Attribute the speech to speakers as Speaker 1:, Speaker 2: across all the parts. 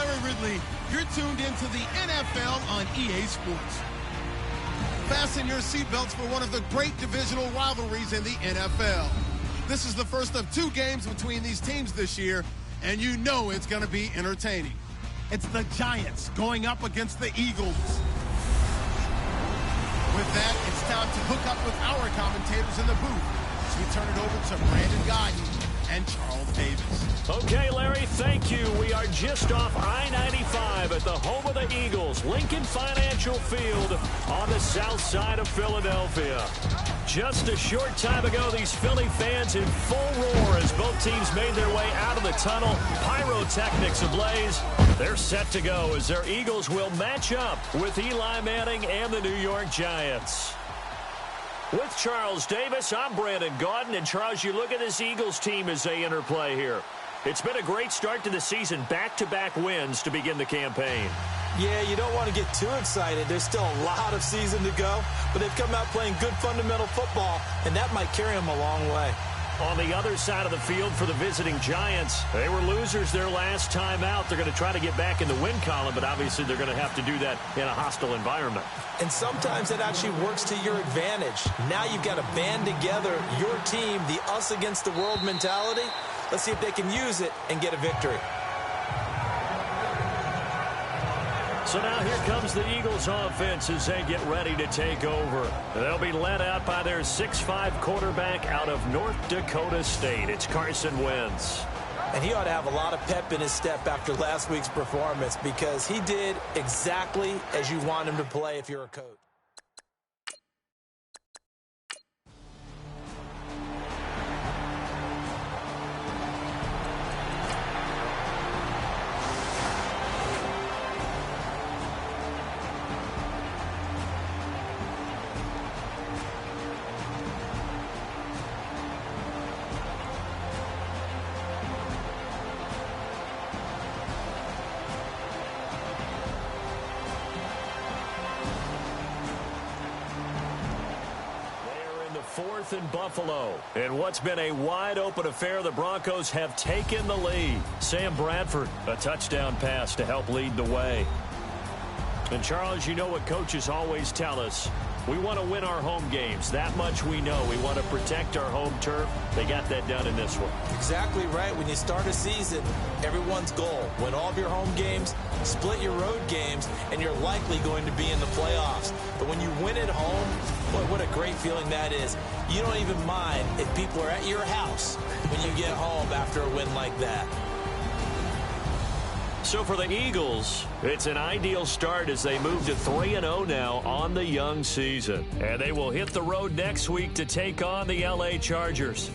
Speaker 1: Larry Ridley. You're tuned into the NFL on EA Sports. Fasten your seatbelts for one of the great divisional rivalries in the NFL. This is the first of 2 games between these teams this year, and you know it's going to be entertaining. It's the Giants going up against the Eagles. With that, it's time to hook up with our commentators in the booth as we turn it over to Brandon Gaudin and Charles Davis.
Speaker 2: Okay, Larry, thank you. We are just off I-95 at the home of the Eagles, Lincoln Financial Field on the south side of Philadelphia. Just a short time ago, these Philly fans in full roar as both teams made their way out of the tunnel. Pyrotechnics ablaze. They're set to go as their Eagles will match up with Eli Manning and the New York Giants. With Charles Davis, I'm Brandon Gaudin. And, Charles, you look at this Eagles team as they interplay here. It's been a great start to the season, back-to-back wins to begin the campaign.
Speaker 3: Yeah, you don't want to get too excited. There's still a lot of season to go, but they've come out playing good fundamental football, and that might carry them a long way.
Speaker 2: On the other side of the field for the visiting Giants, they were losers their last time out. They're going to try to get back in the win column, but obviously they're going to have to do that in a hostile environment.
Speaker 3: And sometimes it actually works to your advantage. Now you've got to band together your team, the us against the world mentality. Let's see if they can use it and get a victory.
Speaker 2: So now here comes the Eagles offense as they get ready to take over. They'll be led out by their 6'5" quarterback out of North Dakota State. It's Carson Wentz.
Speaker 3: And he ought to have a lot of pep in his step after last week's performance because he did exactly as you want him to play if you're a coach.
Speaker 2: Fourth and Buffalo. In what's been a wide-open affair, the Broncos have taken the lead. Sam Bradford, a touchdown pass to help lead the way. And, Charles, you know what coaches always tell us. We want to win our home games. That much we know. We want to protect our home turf. They got that done in this one.
Speaker 3: Exactly right. When you start a season, everyone's goal, win all of your home games, split your road games, and you're likely going to be in the playoffs. But when you win at home, boy, what a great feeling that is. You don't even mind if people are at your house when you get home after a win like that.
Speaker 2: So for the Eagles, it's an ideal start as they move to 3-0 now on the young season. And they will hit the road next week to take on the LA Chargers.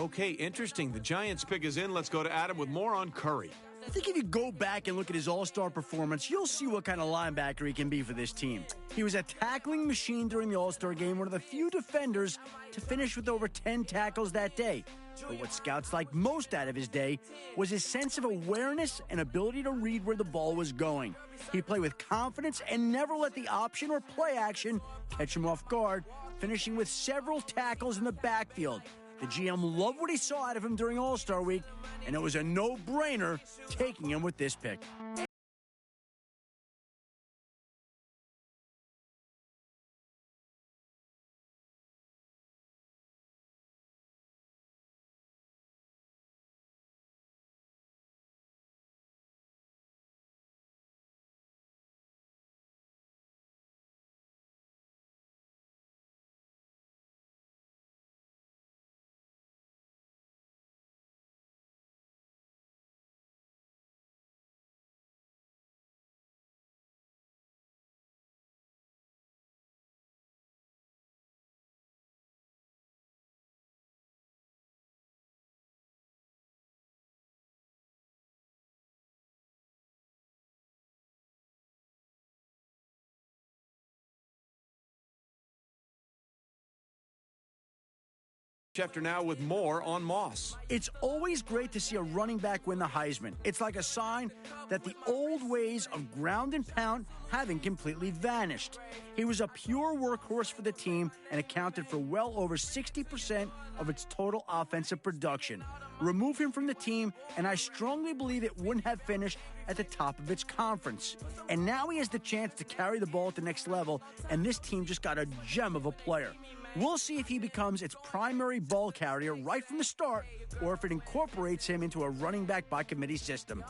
Speaker 4: Okay, interesting. The Giants pick is in. Let's go to Adam with more on Curry.
Speaker 5: I think if you go back and look at his all-star performance, you'll see what kind of linebacker he can be for this team. He was a tackling machine during the All-Star game, one of the few defenders to finish with over 10 tackles that day. But what scouts liked most out of his day was his sense of awareness and ability to read where the ball was going. He played with confidence and never let the option or play action catch him off guard, finishing with several tackles in the backfield. The GM loved what he saw out of him during All-Star Week, and it was a no-brainer taking him with this pick.
Speaker 4: Schefter now with more on Moss.
Speaker 5: It's always great to see a running back win the Heisman. It's like a sign that the old ways of ground and pound haven't completely vanished. He was a pure workhorse for the team and accounted for well over 60% of its total offensive production. Remove him from the team, and I strongly believe it wouldn't have finished at the top of its conference. And now he has the chance to carry the ball at the next level, and this team just got a gem of a player. We'll see if he becomes its primary ball carrier right from the start, or if it incorporates him into a running back by committee system.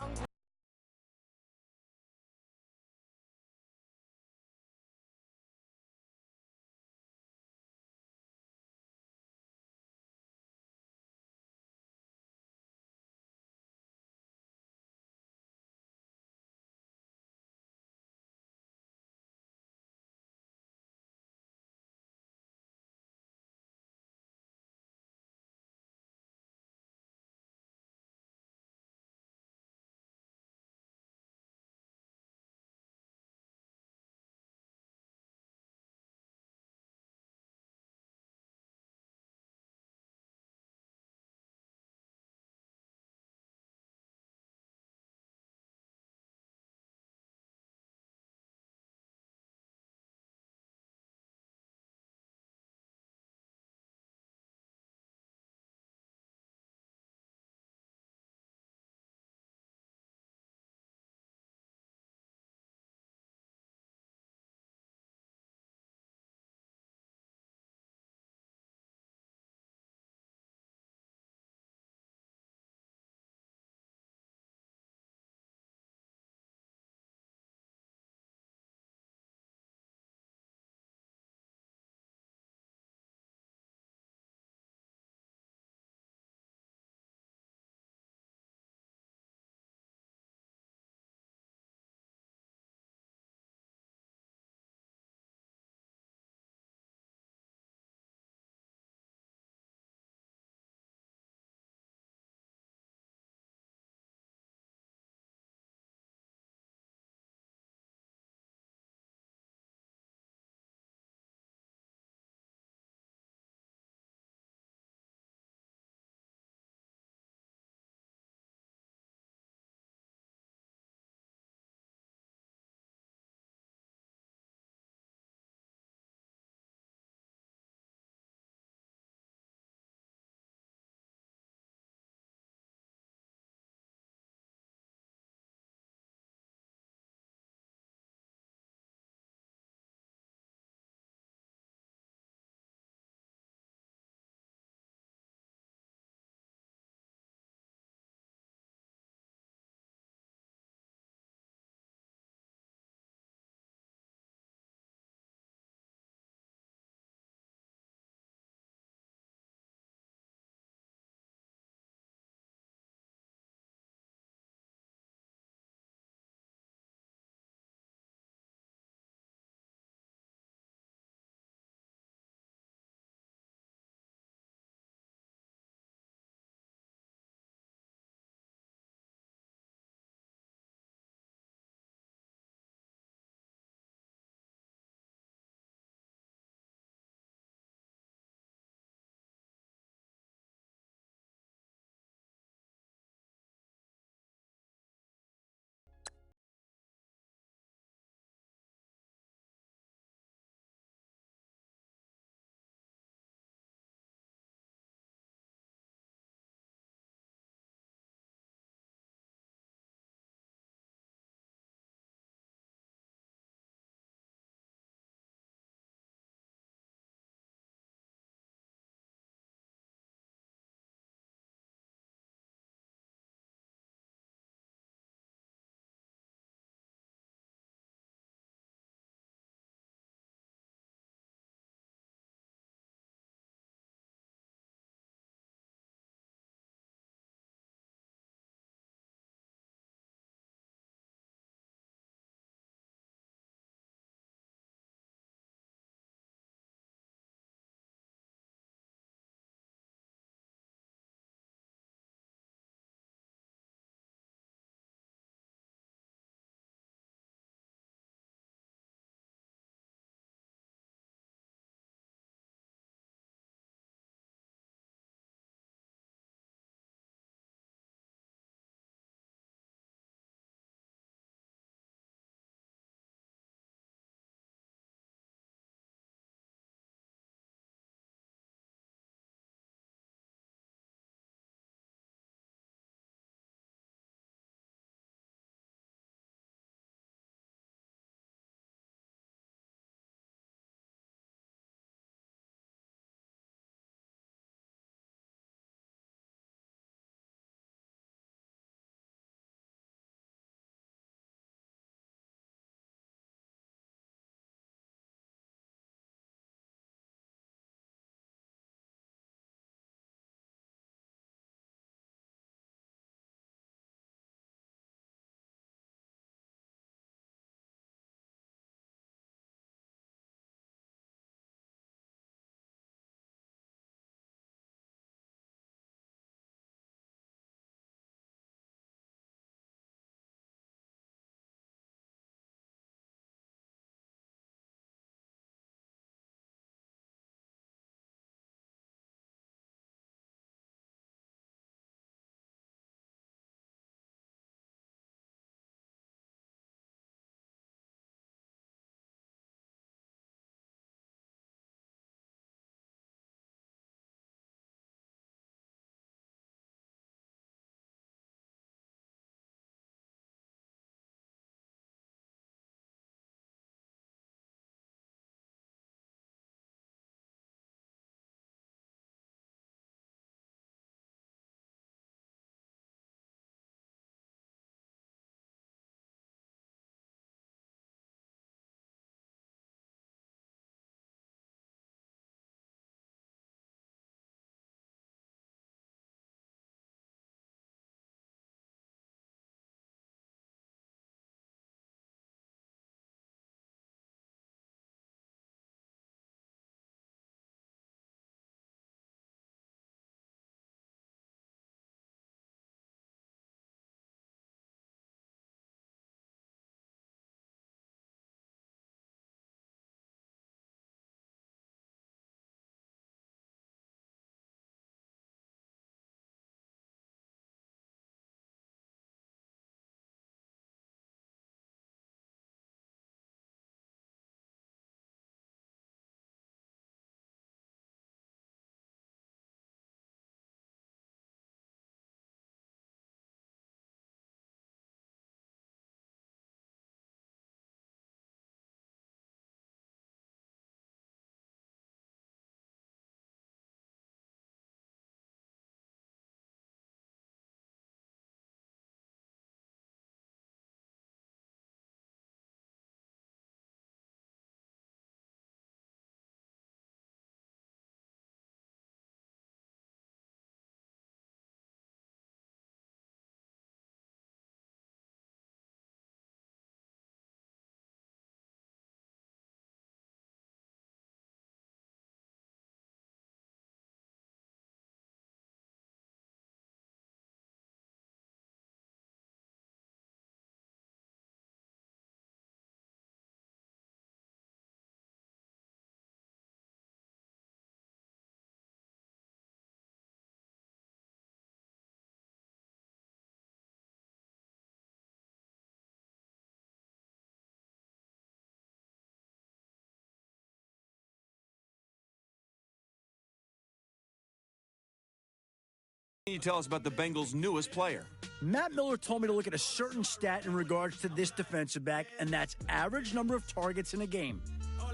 Speaker 4: Can you tell us about the Bengals' newest player?
Speaker 5: Matt Miller told me to look at a certain stat in regards to this defensive back, and that's average number of targets in a game.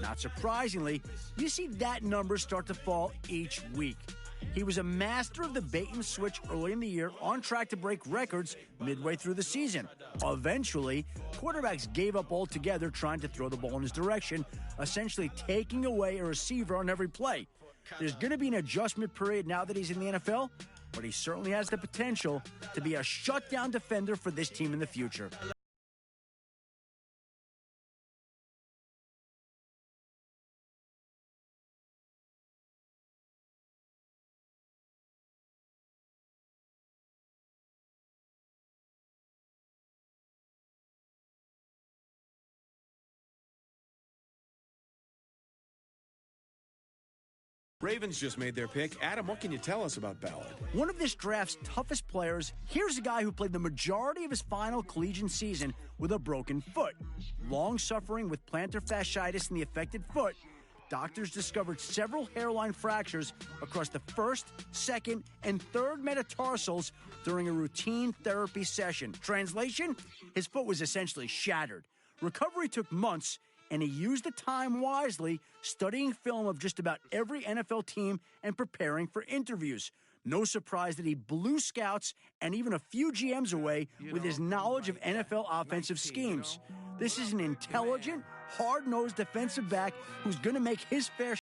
Speaker 5: Not surprisingly, you see that number start to fall each week. He was a master of the bait and switch early in the year, on track to break records midway through the season. Eventually, quarterbacks gave up altogether trying to throw the ball in his direction, essentially taking away a receiver on every play. There's going to be an adjustment period now that he's in the NFL, but he certainly has the potential to be a shutdown defender for this team in the future.
Speaker 4: Ravens just made their pick. Adam, what can you tell us about Ballard?
Speaker 5: One of this draft's toughest players, here's a guy who played the majority of his final collegiate season with a broken foot. Long-suffering with plantar fasciitis in the affected foot, doctors discovered several hairline fractures across the first, second, and third metatarsals during a routine therapy session. Translation? His foot was essentially shattered. Recovery took months, and he used the time wisely, studying film of just about every NFL team and preparing for interviews. No surprise that he blew scouts and even a few GMs away with his knowledge of NFL offensive schemes. This is an intelligent, hard-nosed defensive back who's going to make his fair share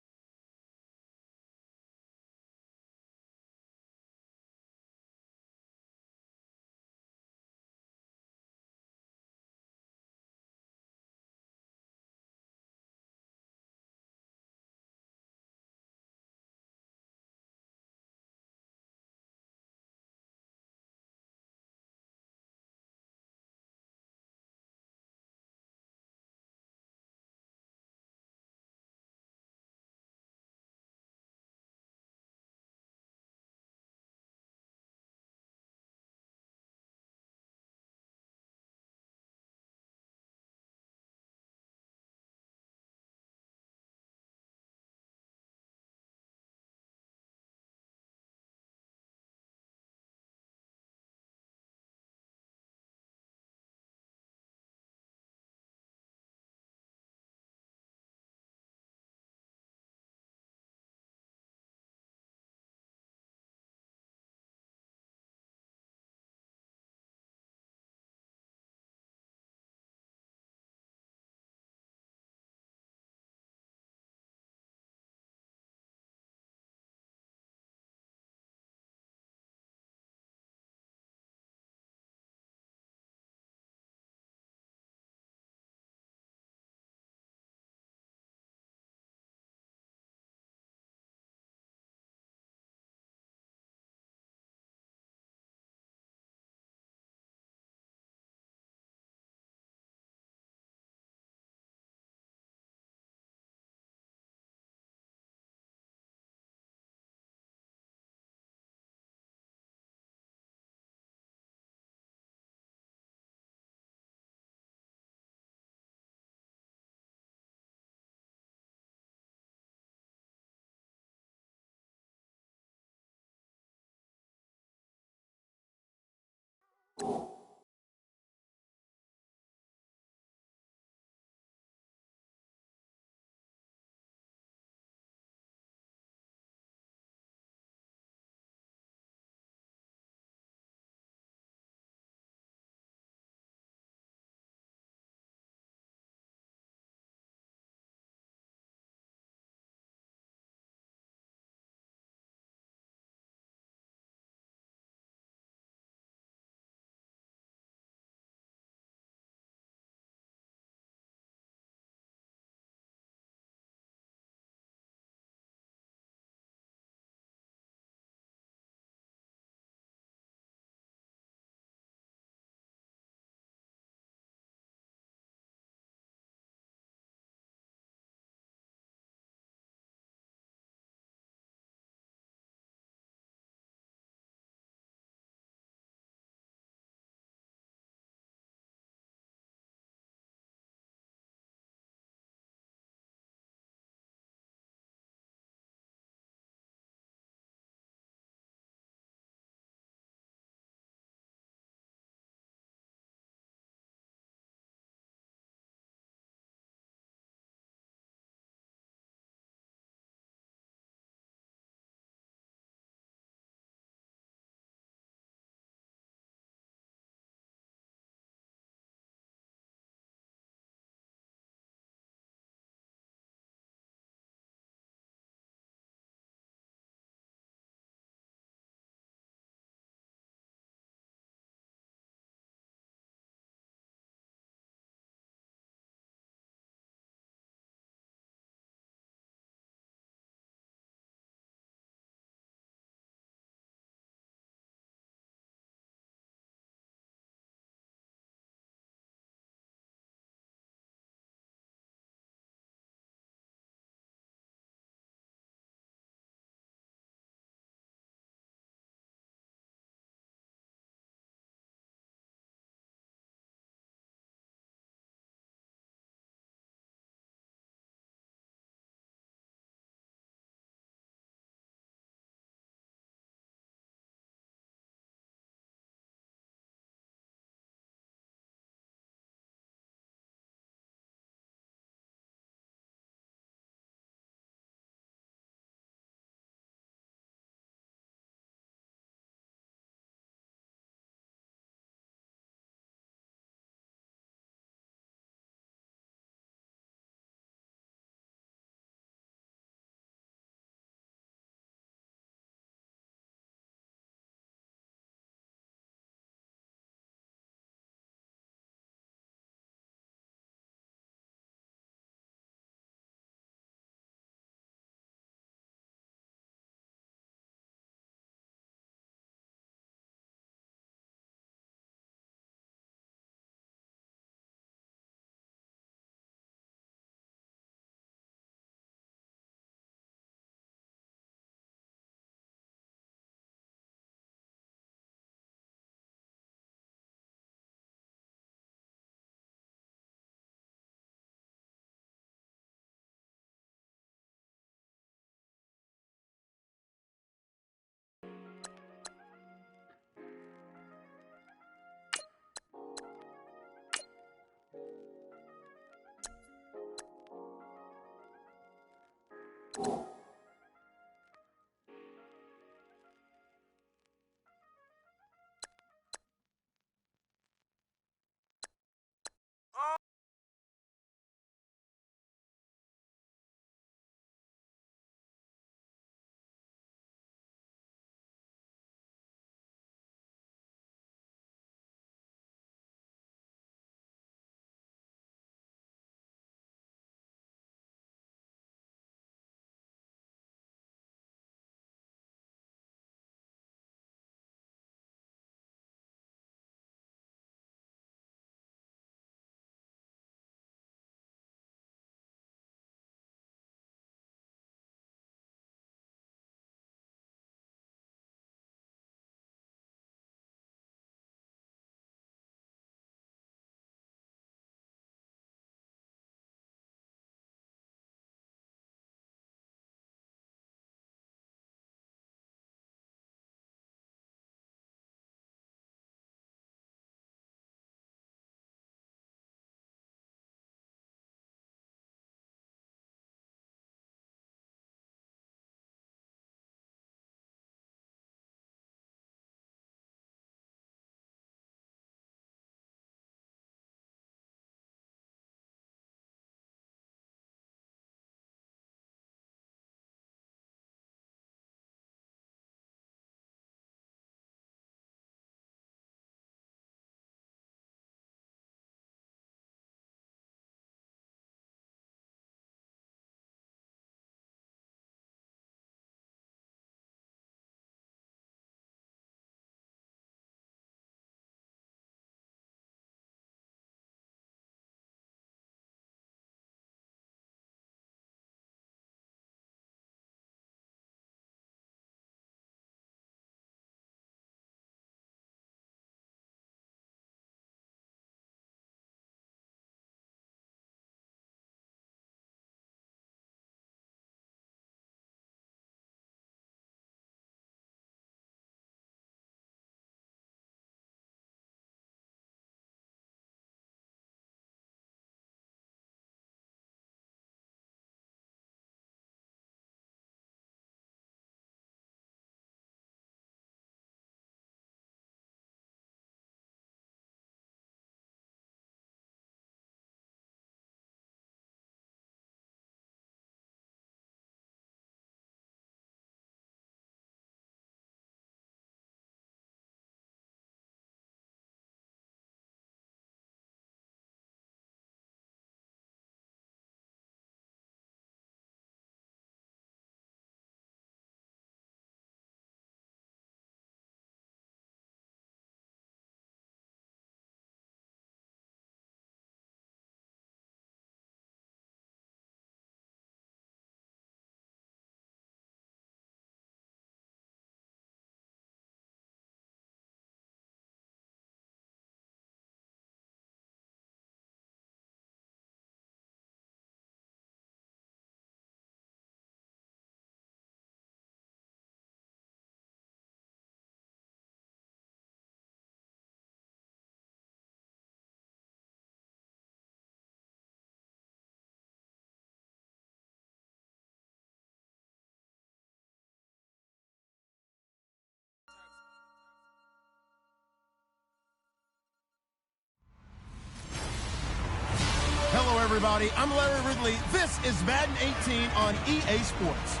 Speaker 1: Hello, everybody. I'm Larry Ridley. This is Madden 18 on EA Sports.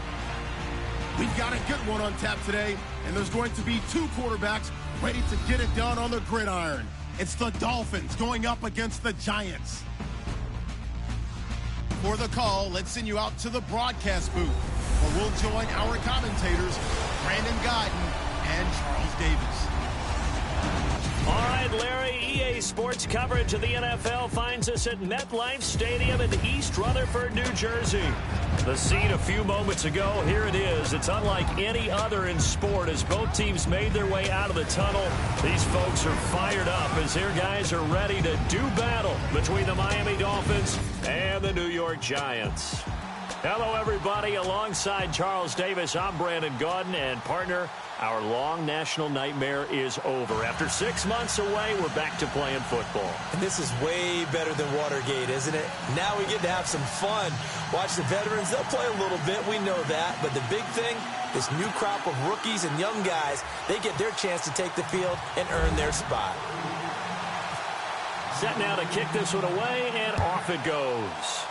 Speaker 1: We've got a good one on tap today, and there's going to be two quarterbacks ready to get it done on the gridiron. It's the Dolphins going up against the Giants. For the call, let's send you out to the broadcast booth, where we'll join our commentators, Brandon Gaudin and Charles Davis.
Speaker 2: All right, Larry, EA Sports coverage of the NFL finds us at MetLife Stadium in East Rutherford, New Jersey. The scene a few moments ago, here it is. It's unlike any other in sport as both teams made their way out of the tunnel. These folks are fired up as their guys are ready to do battle between the Miami Dolphins and the New York Giants. Hello, everybody. Alongside Charles Davis, I'm Brandon Gaudin, and partner, our long national nightmare is over. After 6 months away, we're back to playing football.
Speaker 3: And this is way better than Watergate, isn't it? Now we get to have some fun. Watch the veterans. They'll play a little bit. We know that. But the big thing, this new crop of rookies and young guys, they get their chance to take the field and earn their spot.
Speaker 2: Set now to kick this one away, and off it goes.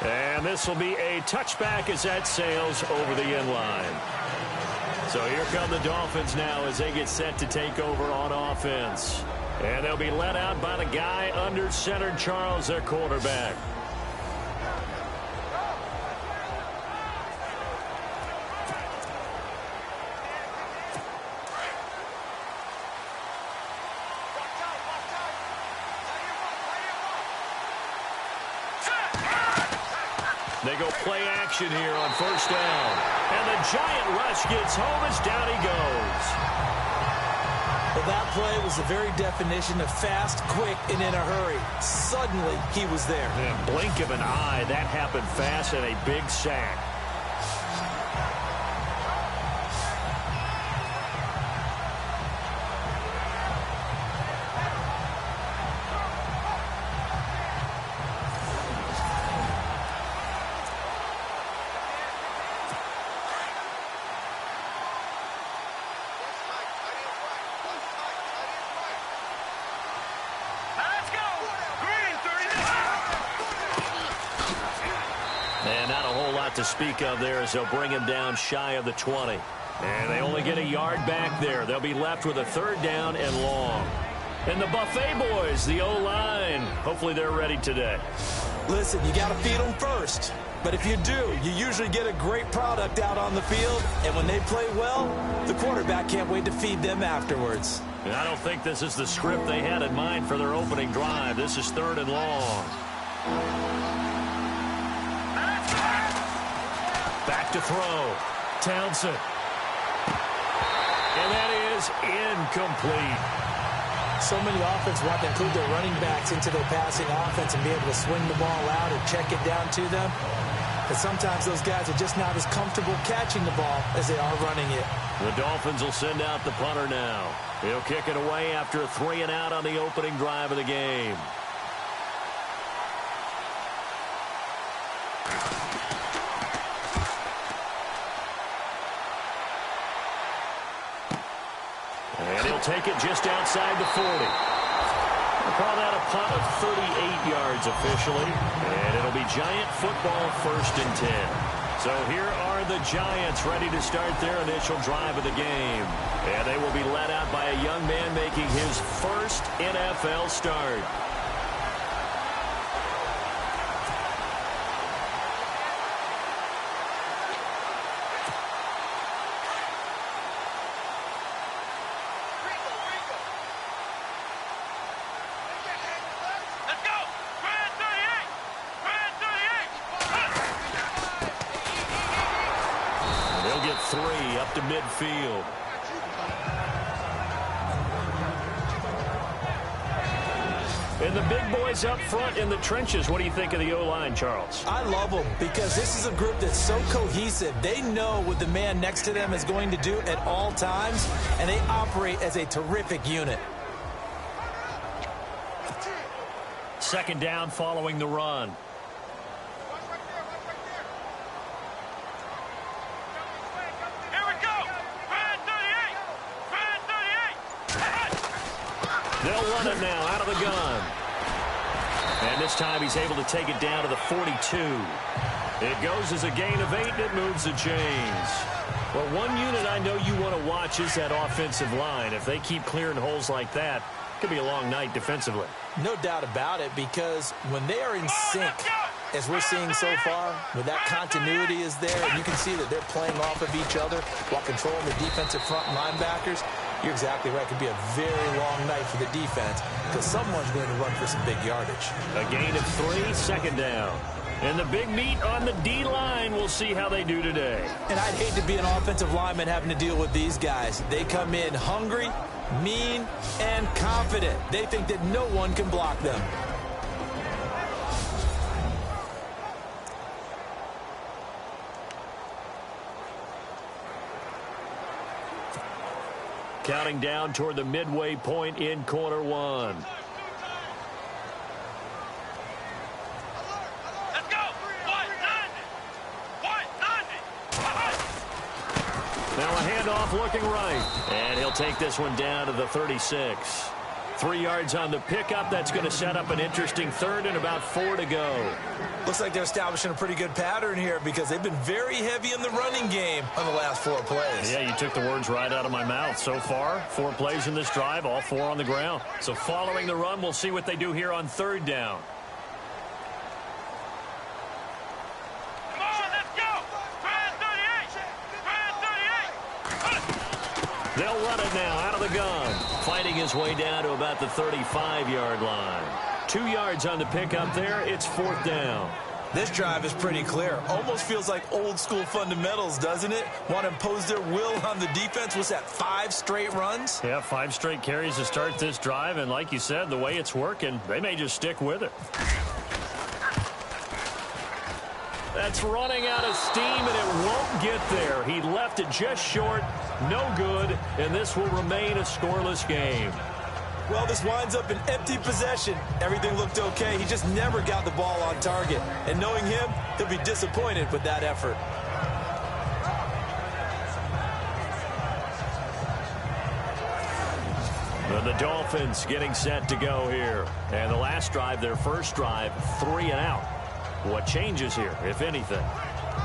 Speaker 2: And this will be a touchback as that sails over the end line. So here come the Dolphins now as they get set to take over on offense. And they'll be led out by the guy under center, Charles, their quarterback. They go play action here on first down. And the giant rush gets home as down he goes.
Speaker 3: Well, that play was the very definition of fast, quick, and in a hurry. Suddenly, he was there.
Speaker 2: Yeah, blink of an eye, that happened fast, and a big sack. And not a whole lot to speak of there as they'll bring him down shy of the 20. And they only get a yard back there. They'll be left with a third down and long. And the Buffet boys, the O-line, hopefully they're ready today.
Speaker 3: Listen, you got to feed them first. But if you do, you usually get a great product out on the field. And when they play well, the quarterback can't wait to feed them afterwards.
Speaker 2: And I don't think this is the script they had in mind for their opening drive. This is third and long. Back to throw. Townsend. And that is incomplete.
Speaker 3: So many offenses want to include their running backs into their passing offense and be able to swing the ball out or check it down to them. But sometimes those guys are just not as comfortable catching the ball as they are running it.
Speaker 2: The Dolphins will send out the punter now. He'll kick it away after a 3-and-out on the opening drive of the game. And he'll take it just outside the 40. We'll call that a punt of 38 yards officially. And it'll be Giant football, 1st and 10. So here are the Giants ready to start their initial drive of the game. And they will be led out by a young man making his first NFL start. Up to midfield. And the big boys up front in the trenches. What do you think of the O-line, Charles?
Speaker 3: I love them because this is a group that's so cohesive. They know what the man next to them is going to do at all times, and they operate as a terrific unit.
Speaker 2: Second down following the run. They'll run it now out of the gun. And this time he's able to take it down to the 42. It goes as a gain of 8, and it moves the chains. Well, one unit I know you want to watch is that offensive line. If they keep clearing holes like that, it could be a long night defensively.
Speaker 3: No doubt about it, because when they are in sync, as we're seeing so far, when that continuity is there, and you can see that they're playing off of each other while controlling the defensive front linebackers, you're exactly right. It could be a very long night for the defense because someone's going to run for some big yardage.
Speaker 2: A gain of 3, 2nd down. And the big meat on the D-line, we'll see how they do today.
Speaker 3: And I'd hate to be an offensive lineman having to deal with these guys. They come in hungry, mean, and confident. They think that no one can block them.
Speaker 2: Counting down toward the midway point in quarter one.
Speaker 6: Let's go. 190.
Speaker 2: Now a handoff looking right. And he'll take this one down to the 36. 3 yards on the pickup. That's going to set up an interesting third and about 4 to go.
Speaker 3: Looks like they're establishing a pretty good pattern here because they've been very heavy in the running game on the last 4 plays.
Speaker 2: Yeah, you took the words right out of my mouth. So far, 4 plays in this drive, all 4 on the ground. So following the run, we'll see what they do here on third down.
Speaker 6: Come on, let's go. Try 38.
Speaker 2: They'll run it now out of the gun. Fighting his way down to about the 35-yard line. 2 yards on the pickup there. It's 4th down.
Speaker 3: This drive is pretty clear. Almost feels like old school fundamentals, doesn't it? Want to impose their will on the defense. What's that, 5 straight runs?
Speaker 2: Yeah, 5 straight carries to start this drive. And like you said, the way it's working, they may just stick with it. That's running out of steam, and it won't get there. He left it just short. No good, and this will remain a scoreless game.
Speaker 3: Well, this winds up an empty possession. Everything looked okay. He just never got the ball on target. And knowing him, he'll be disappointed with that effort.
Speaker 2: And the Dolphins getting set to go here. And the last drive, their first drive, 3 and out. What changes here, if anything?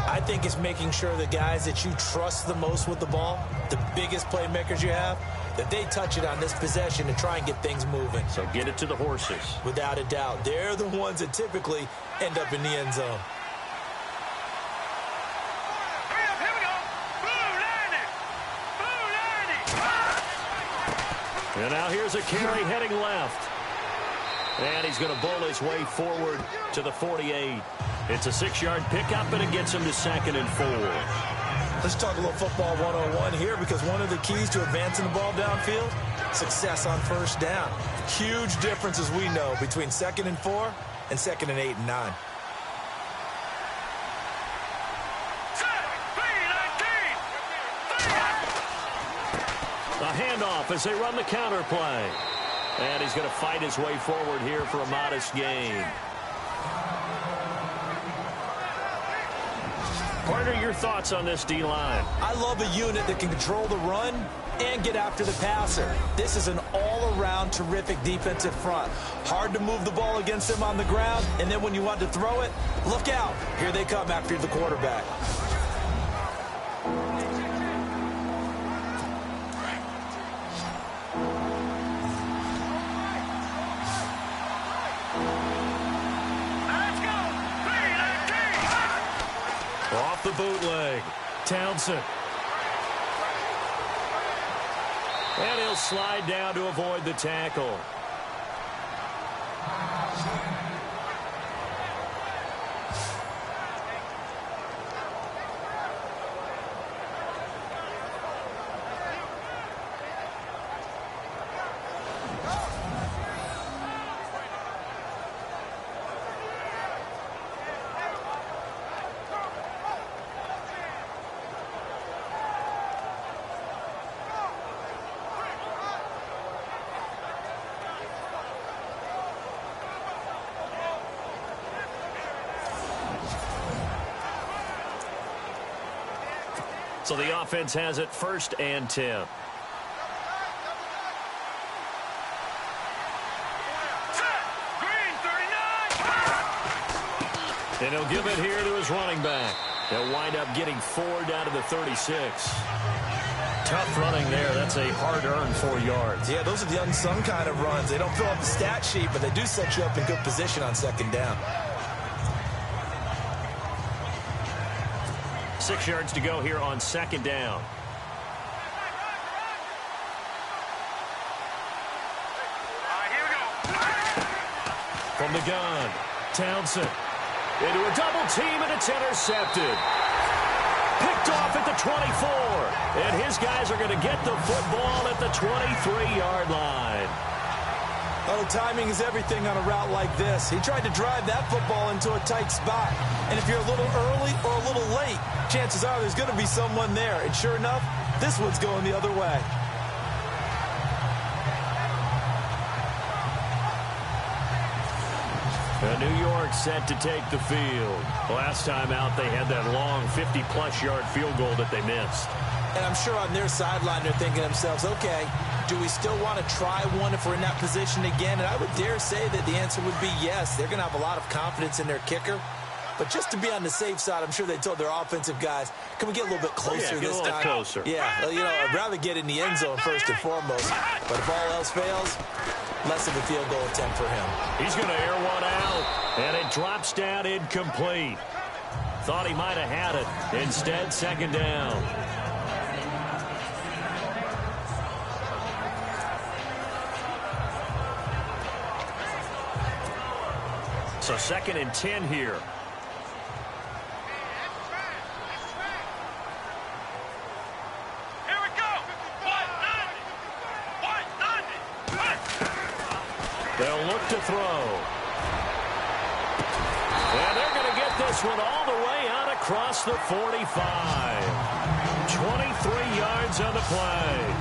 Speaker 3: I think it's making sure the guys that you trust the most with the ball, the biggest playmakers you have, that they touch it on this possession to try and get things moving.
Speaker 2: So get it to the horses.
Speaker 3: Without a doubt. They're the ones that typically end up in the end zone.
Speaker 6: Here we go. Blue 90.
Speaker 2: And now here's a carry heading left. And he's going to bowl his way forward to the 48. It's a 6-yard pickup, and it gets him to 2nd and 4.
Speaker 3: Let's talk a little football 101 here, because one of the keys to advancing the ball downfield, success on first down. Huge difference, as we know, between 2nd and 4 and 2nd and 8 and 9.
Speaker 2: A handoff as they run the counter play. And he's going to fight his way forward here for a modest gain. Partner, your thoughts on this D-line?
Speaker 3: I love a unit that can control the run and get after the passer. This is an all-around terrific defensive front. Hard to move the ball against them on the ground, and then when you want to throw it, look out. Here they come after the quarterback.
Speaker 2: Off the bootleg. Townsend. And he'll slide down to avoid the tackle. So the offense has it 1st and 10. And he'll give it here to his running back. They'll wind up getting 4 down to the 36. Tough running there. That's a hard-earned 4 yards.
Speaker 3: Yeah, those are the unsung kind of runs. They don't fill up the stat sheet, but they do set you up in good position on 2nd down.
Speaker 2: 6 yards to go here on 2nd down.
Speaker 6: Here we go.
Speaker 2: From the gun, Townsend. Into a double team, and it's intercepted. Picked off at the 24. And his guys are going to get the football at the 23-yard line.
Speaker 3: Oh, timing is everything on a route like this. He tried to drive that football into a tight spot. And if you're a little early or a little late, chances are there's going to be someone there. And sure enough, this one's going the other way.
Speaker 2: New York set to take the field. Last time out, they had that long 50-plus yard field goal that they missed.
Speaker 3: And I'm sure on their sideline they're thinking to themselves, okay, do we still want to try one if we're in that position again? And I would dare say that the answer would be yes. They're going to have a lot of confidence in their kicker. But just to be on the safe side, I'm sure they told their offensive guys, can we get a little bit closer this time?
Speaker 2: Closer.
Speaker 3: Yeah, you know, I'd rather get in the end zone first and foremost. But if all else fails, less of a field goal attempt for him.
Speaker 2: He's going to air one out, and it drops down incomplete. Thought he might have had it. Instead, second down. So second and 10 here. They'll look to throw. And they're going to get this one all the way out across the 45. 23 yards on the play.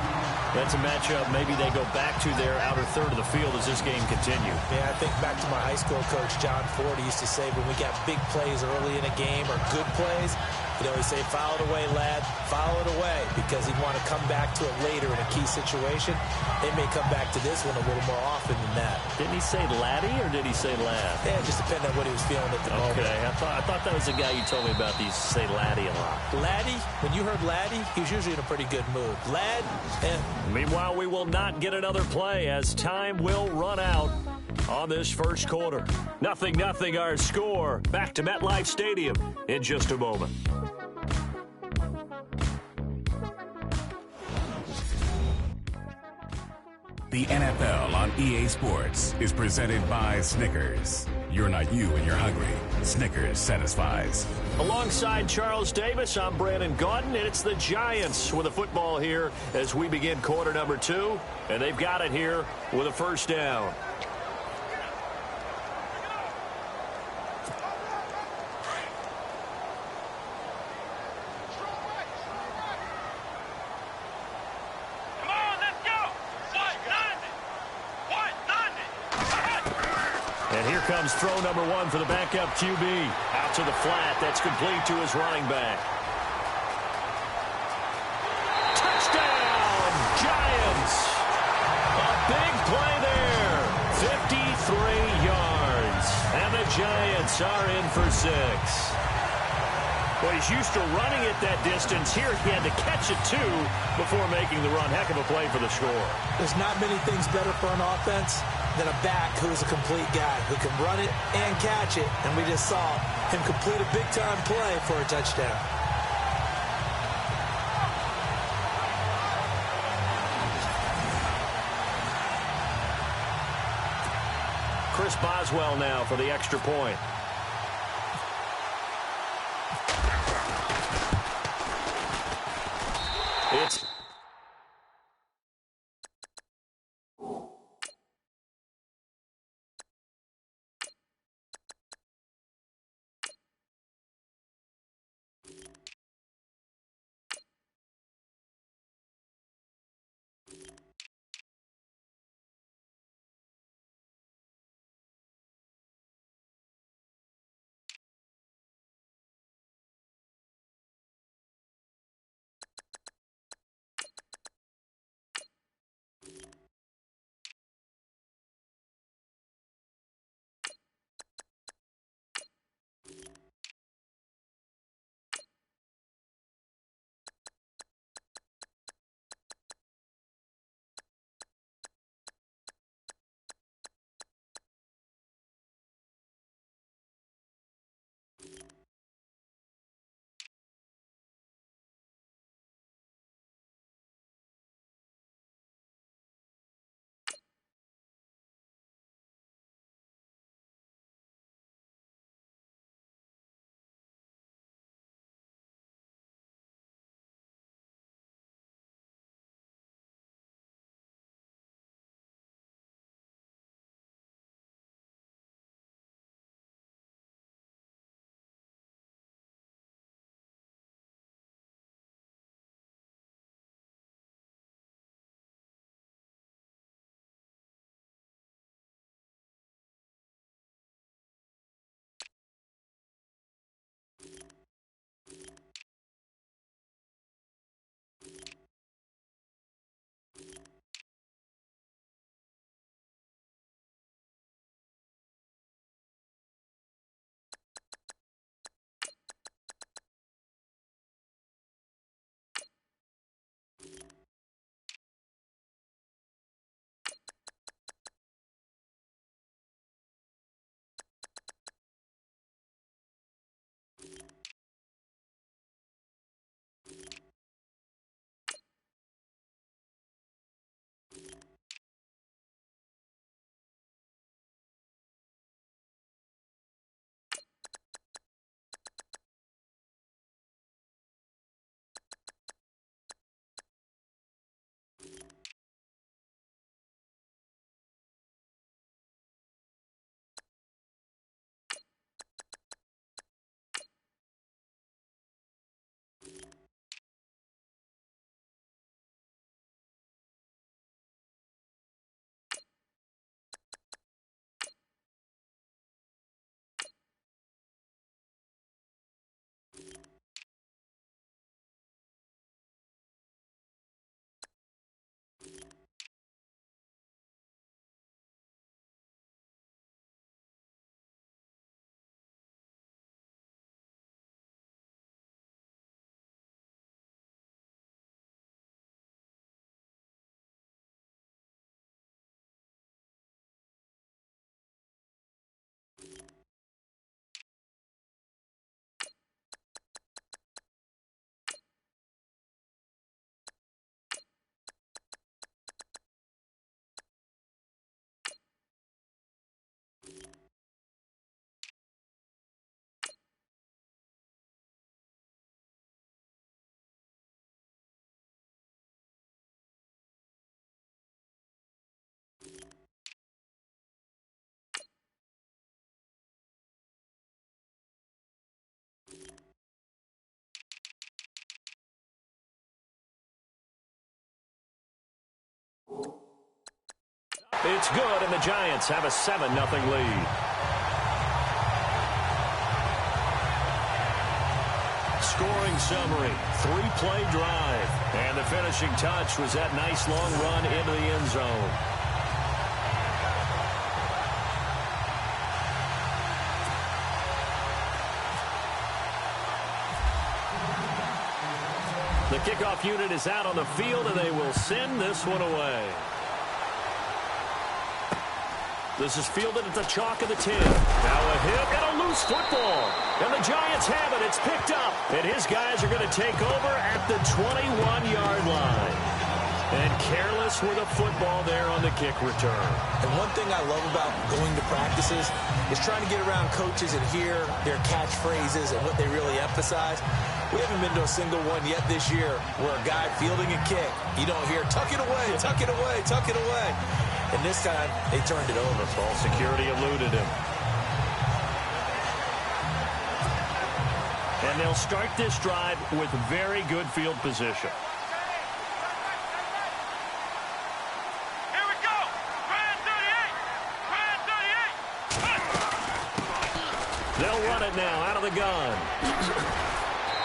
Speaker 2: That's a matchup maybe they go back to their outer third of the field as this game continues.
Speaker 3: Yeah, I think back to my high school coach, John Ford. He used to say when we got big plays early in a game or good plays, he'd always say, foul it away, lad, foul it away, because he'd want to come back to it later in a key situation. They may come back to this one a little more often than that.
Speaker 2: Didn't he say laddie or did he say lad?
Speaker 3: Yeah, it just depended on what he was feeling at the moment.
Speaker 2: Okay, I thought that was the guy you told me about that used to say laddie a lot.
Speaker 3: Laddie, when you heard laddie, he was usually in a pretty good mood. Lad,
Speaker 2: Meanwhile, we will not get another play as time will run out on this first quarter. 0-0 our score. Back to MetLife Stadium in just a moment.
Speaker 7: The NFL on EA Sports is presented by Snickers. You're not you when you're hungry. Snickers satisfies.
Speaker 2: Alongside Charles Davis, I'm Brandon Gaudin, and it's the Giants with a football here as we begin quarter number 2, and they've got it here with a first down. And here comes throw number 1 for the backup QB. Out to the flat. That's complete to his running back. Touchdown, Giants. A big play there. 53 yards. And the Giants are in for 6. Well, he's used to running it that distance. Here he had to catch it, too, before making the run. Heck of a play for the score.
Speaker 3: There's not many things better for an offense than a back who's a complete guy who can run it and catch it. And we just saw him complete a big-time play for a touchdown.
Speaker 2: Chris Boswell now for the extra point. It's It's good, and the Giants have a 7-0 lead. Scoring summary, 3-play drive. And the finishing touch was that nice long run into the end zone. The kickoff unit is out on the field, and they will send this one away. This is fielded at the chalk of the 10. Now a hit and a loose football. And the Giants have it. It's picked up. And his guys are going to take over at the 21-yard line. And careless with a football there on the kick return.
Speaker 3: And one thing I love about going to practices is trying to get around coaches and hear their catchphrases and what they really emphasize. We haven't been to a single one yet this year where a guy fielding a kick, you don't hear, tuck it away, tuck it away, tuck it away. And this time, they turned it over.
Speaker 2: Ball security eluded him. And they'll start this drive with very good field position.
Speaker 6: Here we go. Brand 38.
Speaker 2: They'll run it now out of the gun.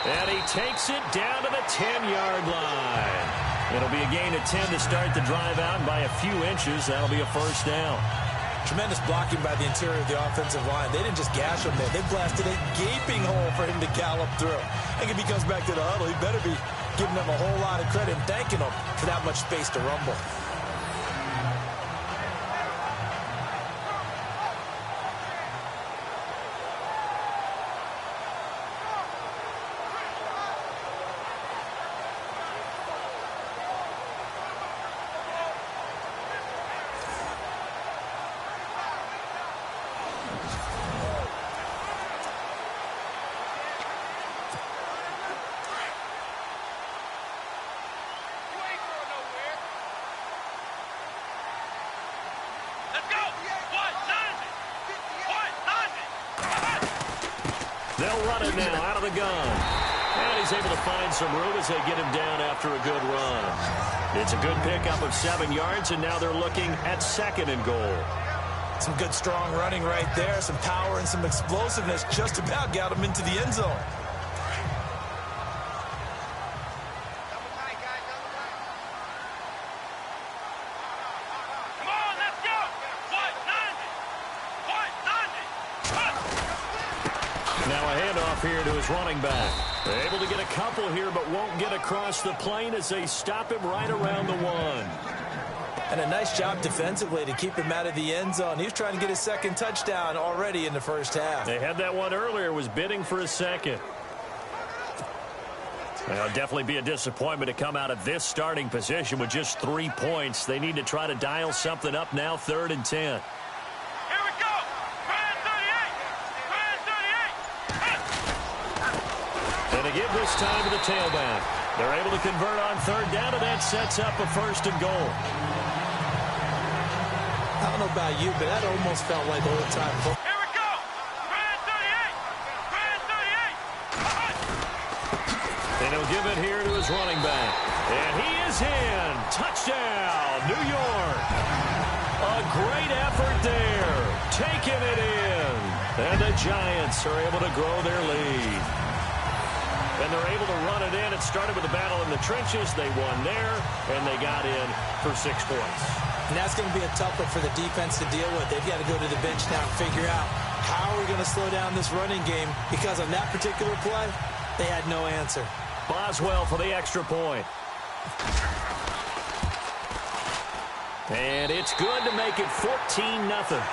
Speaker 2: And he takes it down to the 10-yard line. It'll be a gain of 10 to start the drive out, and by a few inches, that'll be a first down.
Speaker 3: Tremendous blocking by the interior of the offensive line. They didn't just gash him there. They blasted a gaping hole for him to gallop through. I think if he comes back to the huddle, he better be giving them a whole lot of credit and thanking them for that much space to rumble.
Speaker 2: They'll run it now out of the gun. And he's able to find some room as they get him down after a good run. It's a good pickup of 7 yards, and now they're looking at 2nd and goal.
Speaker 3: Some good, strong running right there. Some power and some explosiveness just about got him into the end zone.
Speaker 2: Here to his running back. They're able to get a couple here, but won't get across the plane as they stop him right around the 1.
Speaker 3: And a nice job defensively to keep him out of the end zone. He was trying to get his 2nd touchdown already in the first half.
Speaker 2: They had that one earlier, was bidding for a 2nd. It'll definitely be a disappointment to come out of this starting position with just 3 points. They need to try to dial something up now, 3rd and 10. Give this time to the tailback. They're able to convert on 3rd down, and that sets up a 1st and goal.
Speaker 3: I don't know about you, but that almost felt like old time football.
Speaker 6: Here we go. Brand 38.
Speaker 2: And he'll give it here to his running back. And he is in. Touchdown, New York. A great effort there. Taking it in. And the Giants are able to grow their lead. And they're able to run it in. It started with a battle in the trenches. They won there, and they got in for 6 points.
Speaker 3: And that's going to be a tough one for the defense to deal with. They've got to go to the bench now and figure out how are we going to slow down this running game, because on that particular play, they had no answer.
Speaker 2: Boswell for the extra point. And it's good to make it 14-0.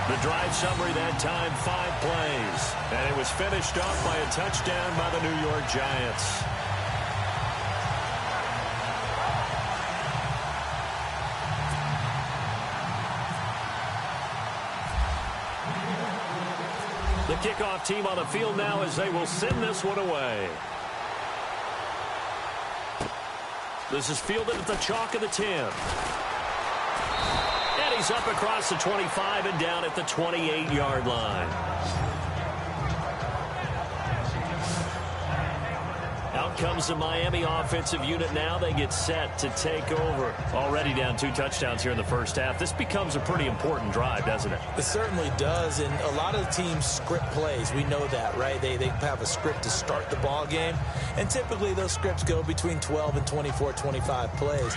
Speaker 2: The drive summary that time, 5 plays. And it was finished off by a touchdown by the New York Giants. The kickoff team on the field now as they will send this one away. This is fielded at the chalk of the 10. He's up across the 25 and down at the 28-yard line. Out Out comes the Miami offensive unit now. They get set to take over. Already down 2 touchdowns here in the first half. This becomes a pretty important drive, doesn't it?
Speaker 3: It certainly does, and a lot of the teams script plays. We know that, right? They have a script to start the ball game, and typically those scripts go between 12 and 24, 25 plays.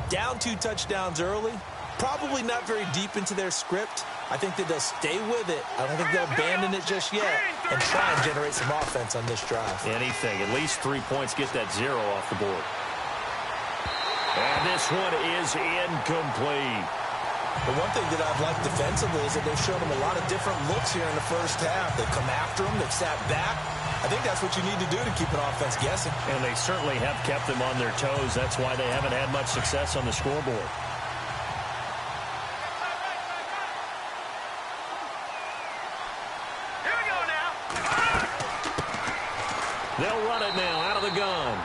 Speaker 3: Down 2 touchdowns early, probably not very deep into their script. I think that they'll stay with it. I don't think they'll abandon it just yet and try and generate some offense on this drive.
Speaker 2: Anything. At least 3 points, get that 0 off the board. And this one is incomplete.
Speaker 3: The one thing that I've liked defensively is that they've shown them a lot of different looks here in the first half. They've come after them. They've sat back. I think that's what you need to do to keep an offense guessing.
Speaker 2: And they certainly have kept them on their toes. That's why they haven't had much success on the scoreboard. They'll run it now out of the gun.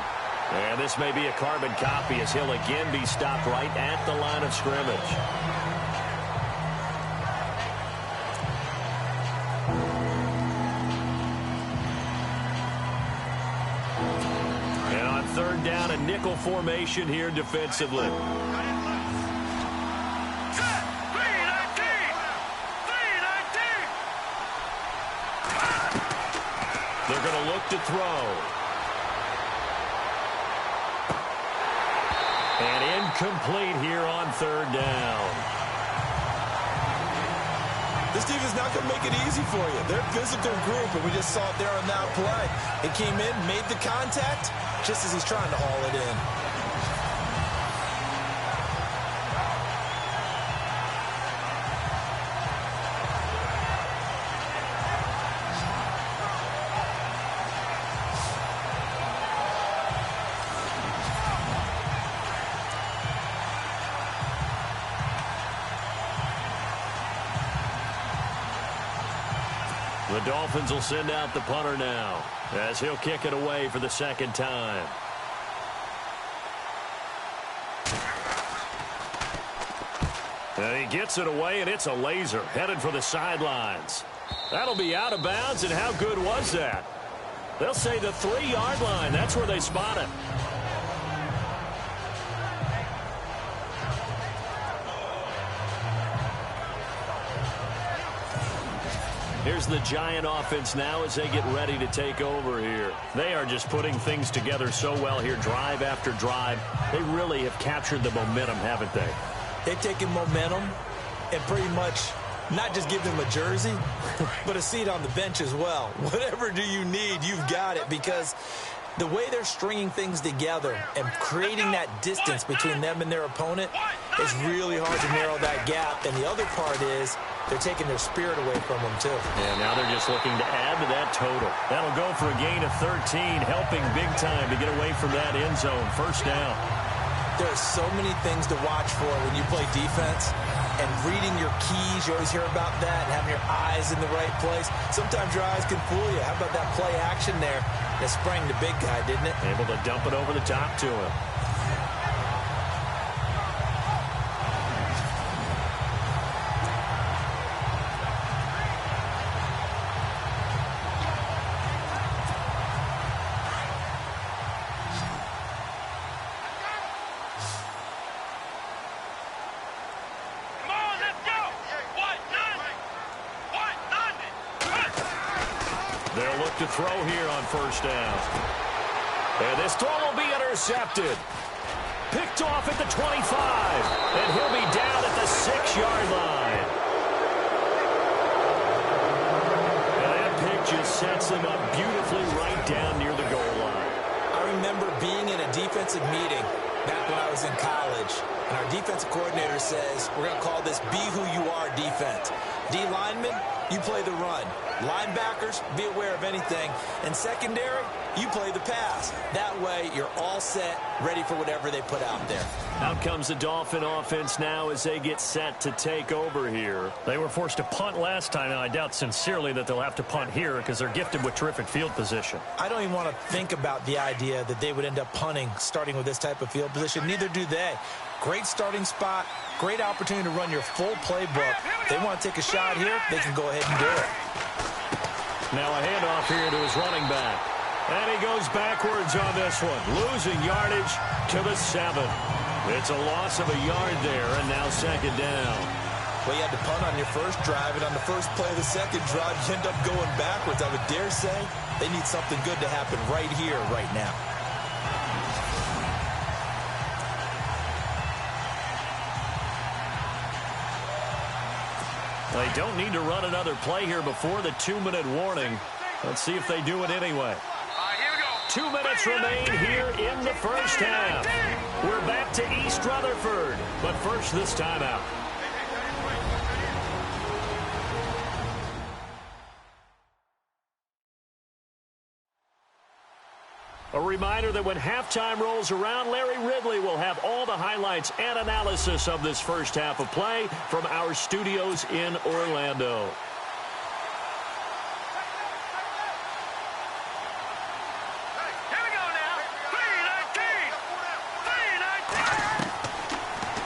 Speaker 2: And this may be a carbon copy as he'll again be stopped right at the line of scrimmage. And on 3rd down, a nickel formation here defensively. They're going to look to throw. And incomplete here on 3rd down.
Speaker 3: This team is not going to make it easy for you. They're a physical group, and we just saw it there on that play. It came in, made the contact, just as he's trying to haul it in.
Speaker 2: The Dolphins will send out the punter now as he'll kick it away for the 2nd time. And he gets it away, and it's a laser headed for the sidelines. That'll be out of bounds, and how good was that? They'll say the 3-yard line. That's where they spot it. Here's the Giant offense now as they get ready to take over here. They are just putting things together so well here, drive after drive. They really have captured the momentum, haven't they?
Speaker 3: They've taken momentum and pretty much not just give them a jersey, but a seat on the bench as well. Whatever do you need, you've got it, because the way they're stringing things together and creating that distance between them and their opponent is really hard to narrow that gap. And the other part is they're taking their spirit away from them, too.
Speaker 2: And now they're just looking to add to that total. That'll go for a gain of 13, helping big time to get away from that end zone. 1st down.
Speaker 3: There are so many things to watch for when you play defense. And reading your keys, you always hear about that, and having your eyes in the right place. Sometimes your eyes can fool you. How about that play action there? It sprang the big guy, didn't it?
Speaker 2: Able to dump it over the top to him. They'll look to throw here on 1st down. And this throw will be intercepted. Picked off at the 25. And he'll be down at the 6-yard line. And that pick just sets him up beautifully right down near the goal line.
Speaker 3: I remember being in a defensive meeting back when I was in college. And our defensive coordinator says, we're going to call this Be Who You Are defense. D linemen, you play the run. Linebackers, be aware of anything. And secondary, you play the pass. That way, you're all set, ready for whatever they put out there.
Speaker 2: Out comes the Dolphin offense now as they get set to take over here. They were forced to punt last time, and I doubt sincerely that they'll have to punt here because they're gifted with terrific field position.
Speaker 3: I don't even want to think about the idea that they would end up punting starting with this type of field position. Neither do they. Great starting spot, great opportunity to run your full playbook. They want to take a shot here, they can go ahead and do it.
Speaker 2: Now a handoff here to his running back. And he goes backwards on this one, losing yardage to the 7. It's a loss of a yard there, and now second down.
Speaker 3: Well, you had to punt on your first drive, and on the first play of the second drive, you end up going backwards. I would dare say they need something good to happen right here, right now.
Speaker 2: They don't need to run another play here before the 2-minute warning. Let's see if they do it anyway. 2 minutes remain here in the first half. We're back to East Rutherford, but first this timeout. A reminder that when halftime rolls around, Larry Ridley will have all the highlights and analysis of this first half of play from our studios in Orlando.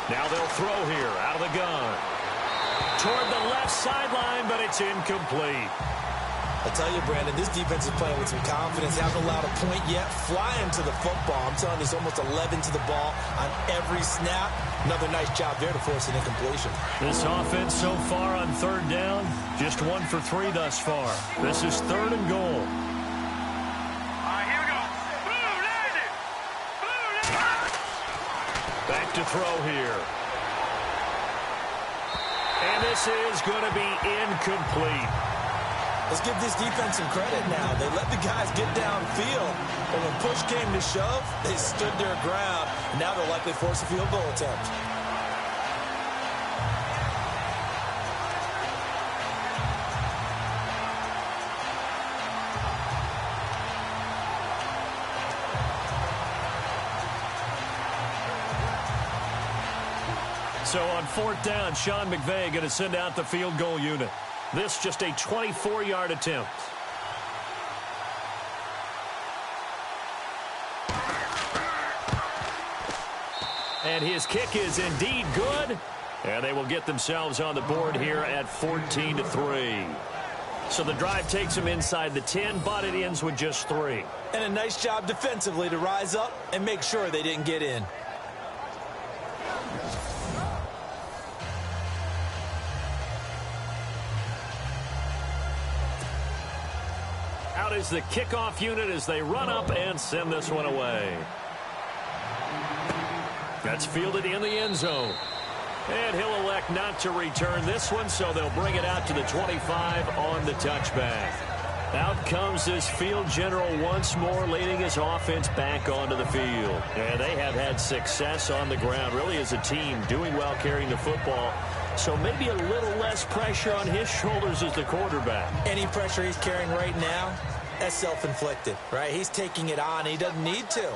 Speaker 2: Now they'll throw here out of the gun. Toward the left sideline, but it's incomplete.
Speaker 3: I tell you, Brandon, this defense is playing with some confidence. They haven't allowed a point yet. Flying to the football. I'm telling you, it's almost 11 to the ball on every snap. Another nice job there to force an incompletion.
Speaker 2: This offense so far on third down, just 1 for 3 thus far. This is 3rd and goal.
Speaker 6: Here we go.
Speaker 2: Back to throw here. And this is going to be incomplete.
Speaker 3: Let's give this defense some credit now. They let the guys get downfield, but when push came to shove, they stood their ground, and now they'll likely force a field goal attempt.
Speaker 2: So on 4th down, Sean McVay going to send out the field goal unit. This just a 24-yard attempt. And his kick is indeed good. And they will get themselves on the board here at 14-3. So the drive takes them inside the 10, but it ends with just 3.
Speaker 3: And a nice job defensively to rise up and make sure they didn't get in.
Speaker 2: Out is the kickoff unit as they run up and send this one away. That's fielded in the end zone. And he'll elect not to return this one, so they'll bring it out to the 25 on the touchback. Out comes this field general once more, leading his offense back onto the field. And they have had success on the ground, really as a team, doing well carrying the football. So maybe a little less pressure on his shoulders as the quarterback.
Speaker 3: Any pressure he's carrying right now, that's self-inflicted, right? He's taking it on. He doesn't need to.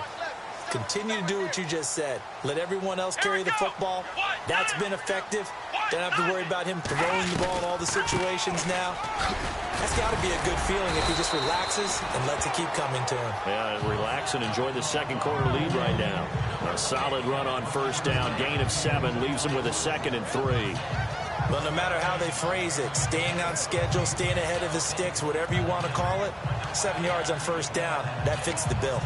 Speaker 3: Continue to do what you just said. Let everyone else carry the football. That's been effective. Don't have to worry about him throwing the ball in all the situations now. That's got to be a good feeling if he just relaxes and lets it keep coming to him.
Speaker 2: Yeah, relax and enjoy the second quarter lead right now. A solid run on 1st down. Gain of 7 leaves them with a 2nd and 3.
Speaker 3: Well, no matter how they phrase it, staying on schedule, staying ahead of the sticks, whatever you want to call it, 7 yards on 1st down, that fits the bill.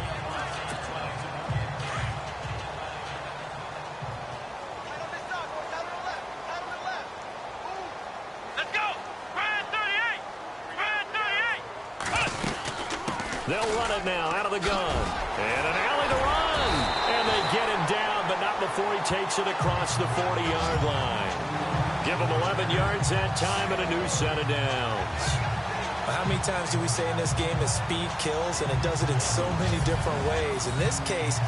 Speaker 2: They'll run it now out of the gun. And an alley to run. And they get him down, but not before he takes it across the 40-yard line. Give him 11 yards that time and a new set of downs.
Speaker 3: How many times do we say in this game that speed kills, and it does it in so many different ways? In this case,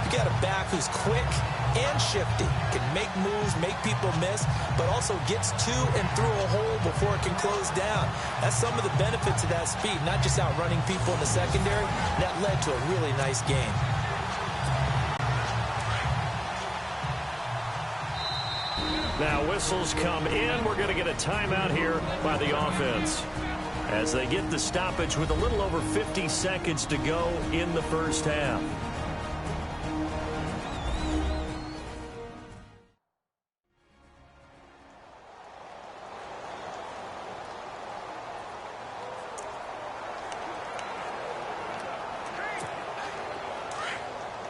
Speaker 3: you got a back who's quick and shifty, can make moves, make people miss, but also gets to and through a hole before it can close down. That's some of the benefits of that speed, not just outrunning people in the secondary. That led to a really nice game.
Speaker 2: Now whistles come in. We're going to get a timeout here by the offense as they get the stoppage with a little over 50 seconds to go in the first half.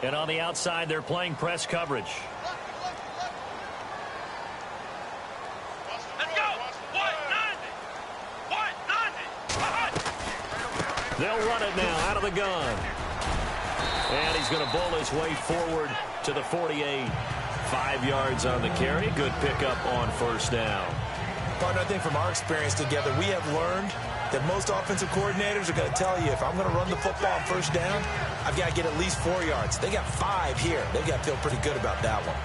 Speaker 2: And on the outside, they're playing press coverage.
Speaker 6: Let's go. 190.
Speaker 2: They'll run it now out of the gun. And he's going to bowl his way forward to the 48. 5 yards on the carry. Good pickup on first down.
Speaker 3: Partner, I think from our experience together, we have learned that most offensive coordinators are going to tell you, if I'm going to run the football on first down, I've got to get at least 4 yards. They got 5 here. They've got to feel pretty good about that one.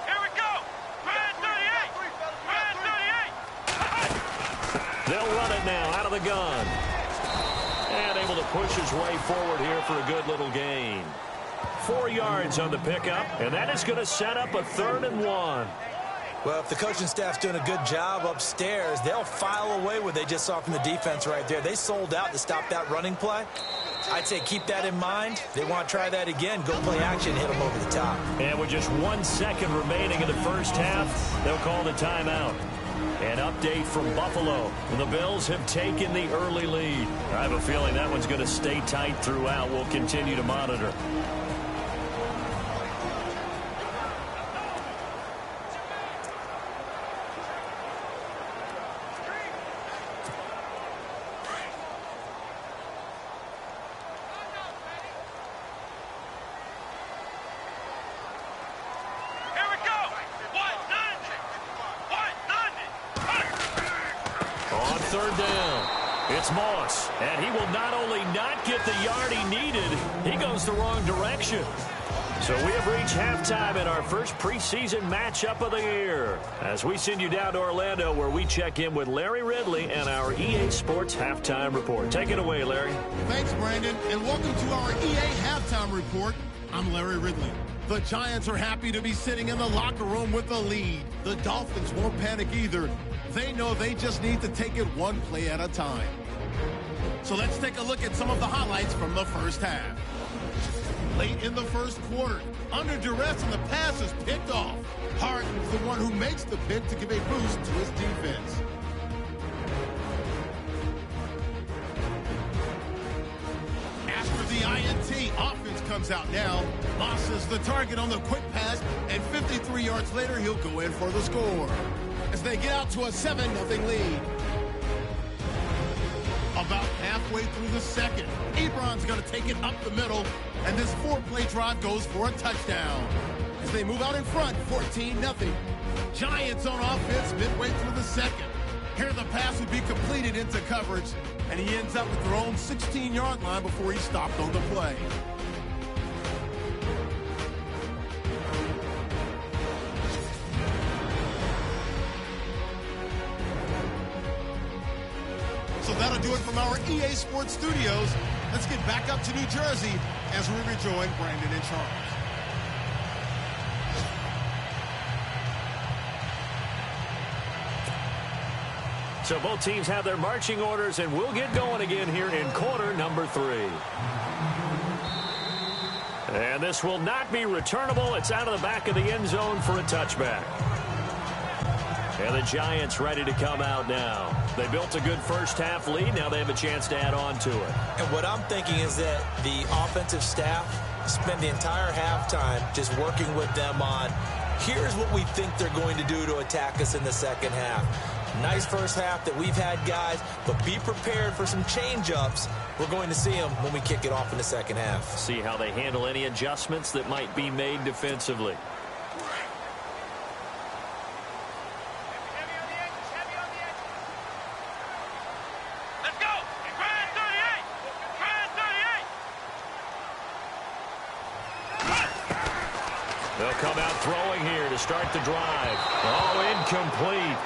Speaker 6: Here we go. Red 38.
Speaker 2: They'll run it now out of the gun. And able to push his way forward here for a good little gain. 4 yards on the pickup, and that is going to set up a 3rd and 1.
Speaker 3: Well, if the coaching staff's doing a good job upstairs, they'll file away what they just saw from the defense right there. They sold out to stop that running play. I'd say keep that in mind. They want to try that again. Go play action, hit them over the top.
Speaker 2: And with just 1 second remaining in the first half, they'll call the timeout. An update from Buffalo. The Bills have taken the early lead. I have a feeling that one's going to stay tight throughout. We'll continue to monitor. Third down. It's Moss, and he will not only not get the yard he needed, he goes the wrong direction. So we have reached halftime in our first preseason matchup of the year, as we send you down to Orlando, where we check in with Larry Ridley and our EA Sports Halftime Report. Take it away, Larry.
Speaker 1: Thanks, Brandon, and welcome to our EA Halftime Report. I'm Larry Ridley. The Giants are happy to be sitting in the locker room with the lead. The Dolphins won't panic either. They know they just need to take it one play at a time. So let's take a look at some of the highlights from the first half. Late in the first quarter, under duress and the pass is picked off. Hart is the one who makes the pick to give a boost to his defense. After the INT, offense comes out now. Moss is the target on the quick pass, and 53 yards later, he'll go in for the score. As they get out to a 7-0 lead. About halfway through the second, Ebron's going to take it up the middle, and this 4-play drive goes for a touchdown. As they move out in front, 14-0. Giants on offense midway through the second. Here the pass would be completed into coverage, and he ends up at their own 16-yard line before he stopped on the play. So that'll do it from our EA Sports Studios. Let's get back up to New Jersey as we rejoin Brandon and Charles.
Speaker 2: So both teams have their marching orders, and we'll get going again here in quarter number 3. And this will not be returnable. It's out of the back of the end zone for a touchback. And the Giants ready to come out now. They built a good first half lead. Now they have a chance to add on to it.
Speaker 3: And what I'm thinking is that the offensive staff spent the entire halftime just working with them on, here's what we think they're going to do to attack us in the second half. Nice first half that we've had, guys, but be prepared for some change-ups. We're going to see them when we kick it off in the second half.
Speaker 2: See how they handle any adjustments that might be made defensively. They'll come out throwing here to start the drive. Oh, incomplete.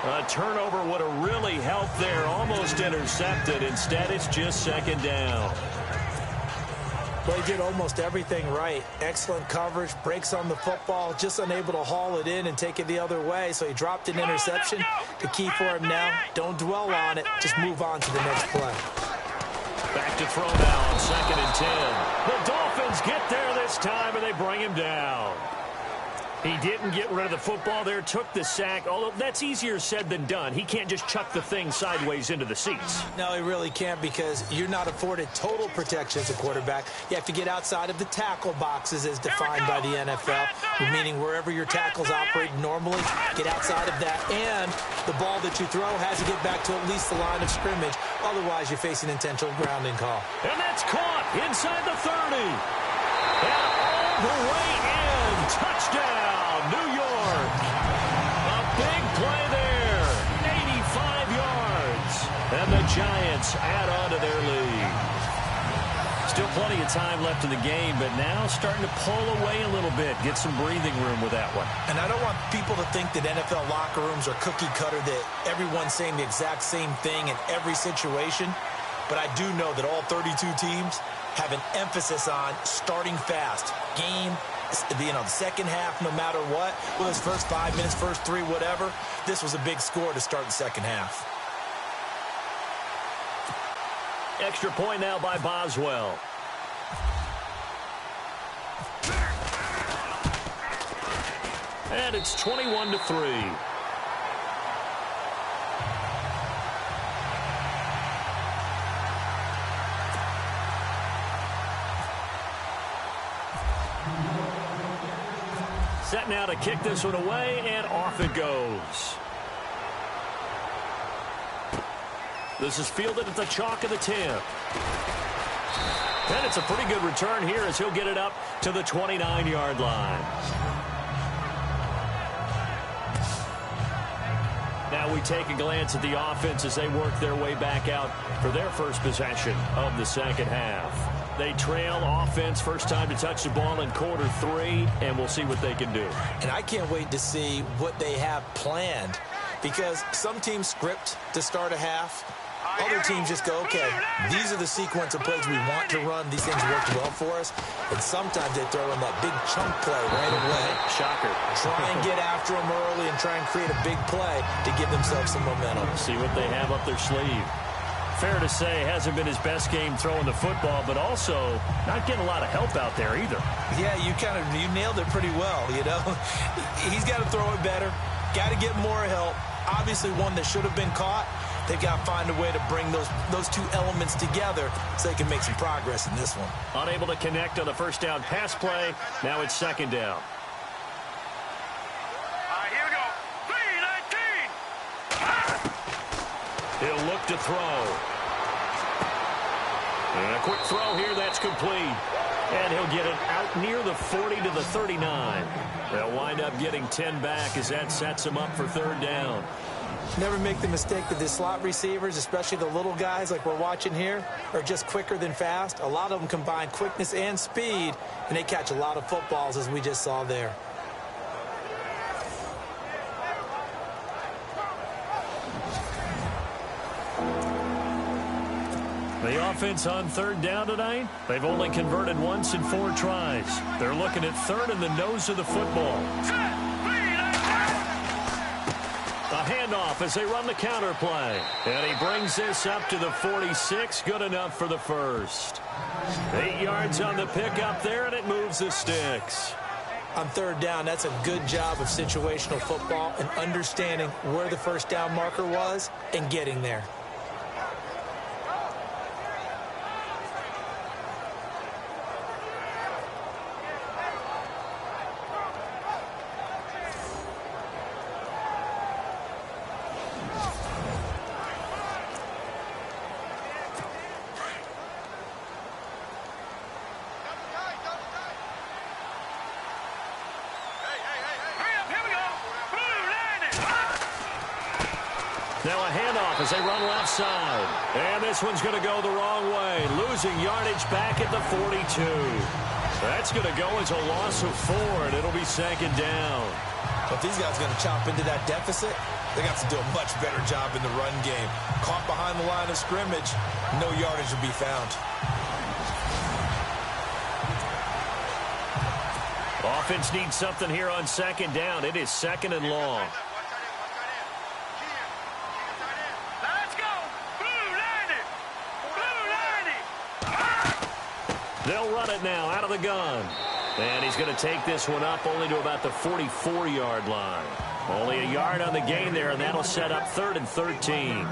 Speaker 2: A turnover would have really helped there. Almost intercepted. Instead, it's just second down.
Speaker 3: Well, he did almost everything right. Excellent coverage, breaks on the football, just unable to haul it in and take it the other way. So he dropped an interception. The key for him now, don't dwell on it. Just move on to the next play.
Speaker 2: Back to throw now on 2nd and 10. The Dolphins get there this time, and they bring him down. He didn't get rid of the football there, took the sack, although that's easier said than done. He can't just chuck the thing sideways into the seats.
Speaker 3: No, he really can't, because you're not afforded total protection as a quarterback. You have to get outside of the tackle boxes as defined by the NFL, meaning wherever your tackles operate normally, get outside of that, and the ball that you throw has to get back to at least the line of scrimmage. Otherwise, you're facing intentional grounding call.
Speaker 2: And that's caught inside the 30. And all the way in. Touchdown, New York. A big play there. 85 yards. And the Giants add on to their lead. Still plenty of time left in the game, but now starting to pull away a little bit. Get some breathing room with that one.
Speaker 3: And I don't want people to think that NFL locker rooms are cookie cutter, that everyone's saying the exact same thing in every situation. But I do know that all 32 teams have an emphasis on starting fast. The second half, no matter what, whether it's first 5 minutes, first 3, whatever, this was a big score to start the second half.
Speaker 2: Extra point now by Boswell. And it's 21-3. Set now to kick this one away, and off it goes. This is fielded at the chalk of the 10. And it's a pretty good return here as he'll get it up to the 29-yard line. Now we take a glance at the offense as they work their way back out for their first possession of the second half. They trail offense, first time to touch the ball in quarter 3, and we'll see what they can do.
Speaker 3: And I can't wait to see what they have planned, because some teams script to start a half. Other teams just go, okay, these are the sequence of plays we want to run. These things worked well for us. And sometimes they throw in that big chunk play right away.
Speaker 2: Shocker.
Speaker 3: Try and get after them early and try and create a big play to give themselves some momentum.
Speaker 2: See what they have up their sleeve. Fair to say, hasn't been his best game throwing the football, but also not getting a lot of help out there either.
Speaker 3: Yeah, you nailed it pretty well, you know. He's got to throw it better. Got to get more help. Obviously one that should have been caught. They've got to find a way to bring those two elements together so they can make some progress in this one.
Speaker 2: Unable to connect on the first down pass play. Now it's second down.
Speaker 6: Here we go. 3-19.
Speaker 2: He'll look to throw. And a quick throw here, that's complete. And he'll get it out near the 40 to the 39. They'll wind up getting 10 back as that sets them up for third down.
Speaker 3: Never make the mistake that the slot receivers, especially the little guys like we're watching here, are just quicker than fast. A lot of them combine quickness and speed, and they catch a lot of footballs, as we just saw there.
Speaker 2: The offense on third down tonight, they've only converted once in 4 tries. They're looking at third in the nose of the football. A handoff as they run the counter play. And he brings this up to the 46. Good enough for the first. 8 yards on the pickup there, and it moves the sticks.
Speaker 3: On third down, that's a good job of situational football and understanding where the first down marker was and getting there.
Speaker 2: Now a handoff as they run left side. And this one's going to go the wrong way. Losing yardage back at the 42. That's going to go as a loss of 4, and it'll be second down.
Speaker 3: But these guys are going to chop into that deficit. They got to do a much better job in the run game. Caught behind the line of scrimmage, no yardage will be found.
Speaker 2: Offense needs something here on second down. It is second and long. They'll run it now out of the gun. And he's going to take this one up only to about the 44-yard line. Only a yard on the gain there, and that'll set up 3rd and 13.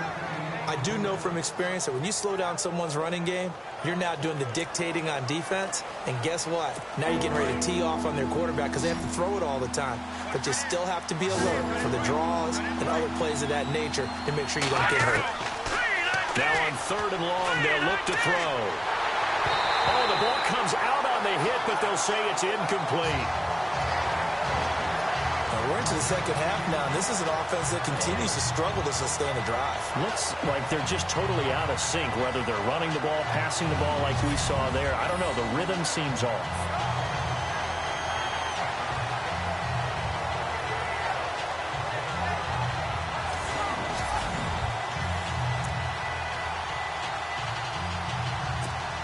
Speaker 3: I do know from experience that when you slow down someone's running game, you're now doing the dictating on defense. And guess what? Now you're getting ready to tee off on their quarterback because they have to throw it all the time. But you still have to be alert for the draws and other plays of that nature to make sure you don't get hurt.
Speaker 2: Now on 3rd and long, they'll look to throw. Oh, the ball comes out on the hit, but they'll say it's incomplete.
Speaker 3: We're into the second half now, and this is an offense that continues to struggle to sustain a drive.
Speaker 2: Looks like they're just totally out of sync, whether they're running the ball, passing the ball like we saw there. I don't know. The rhythm seems off.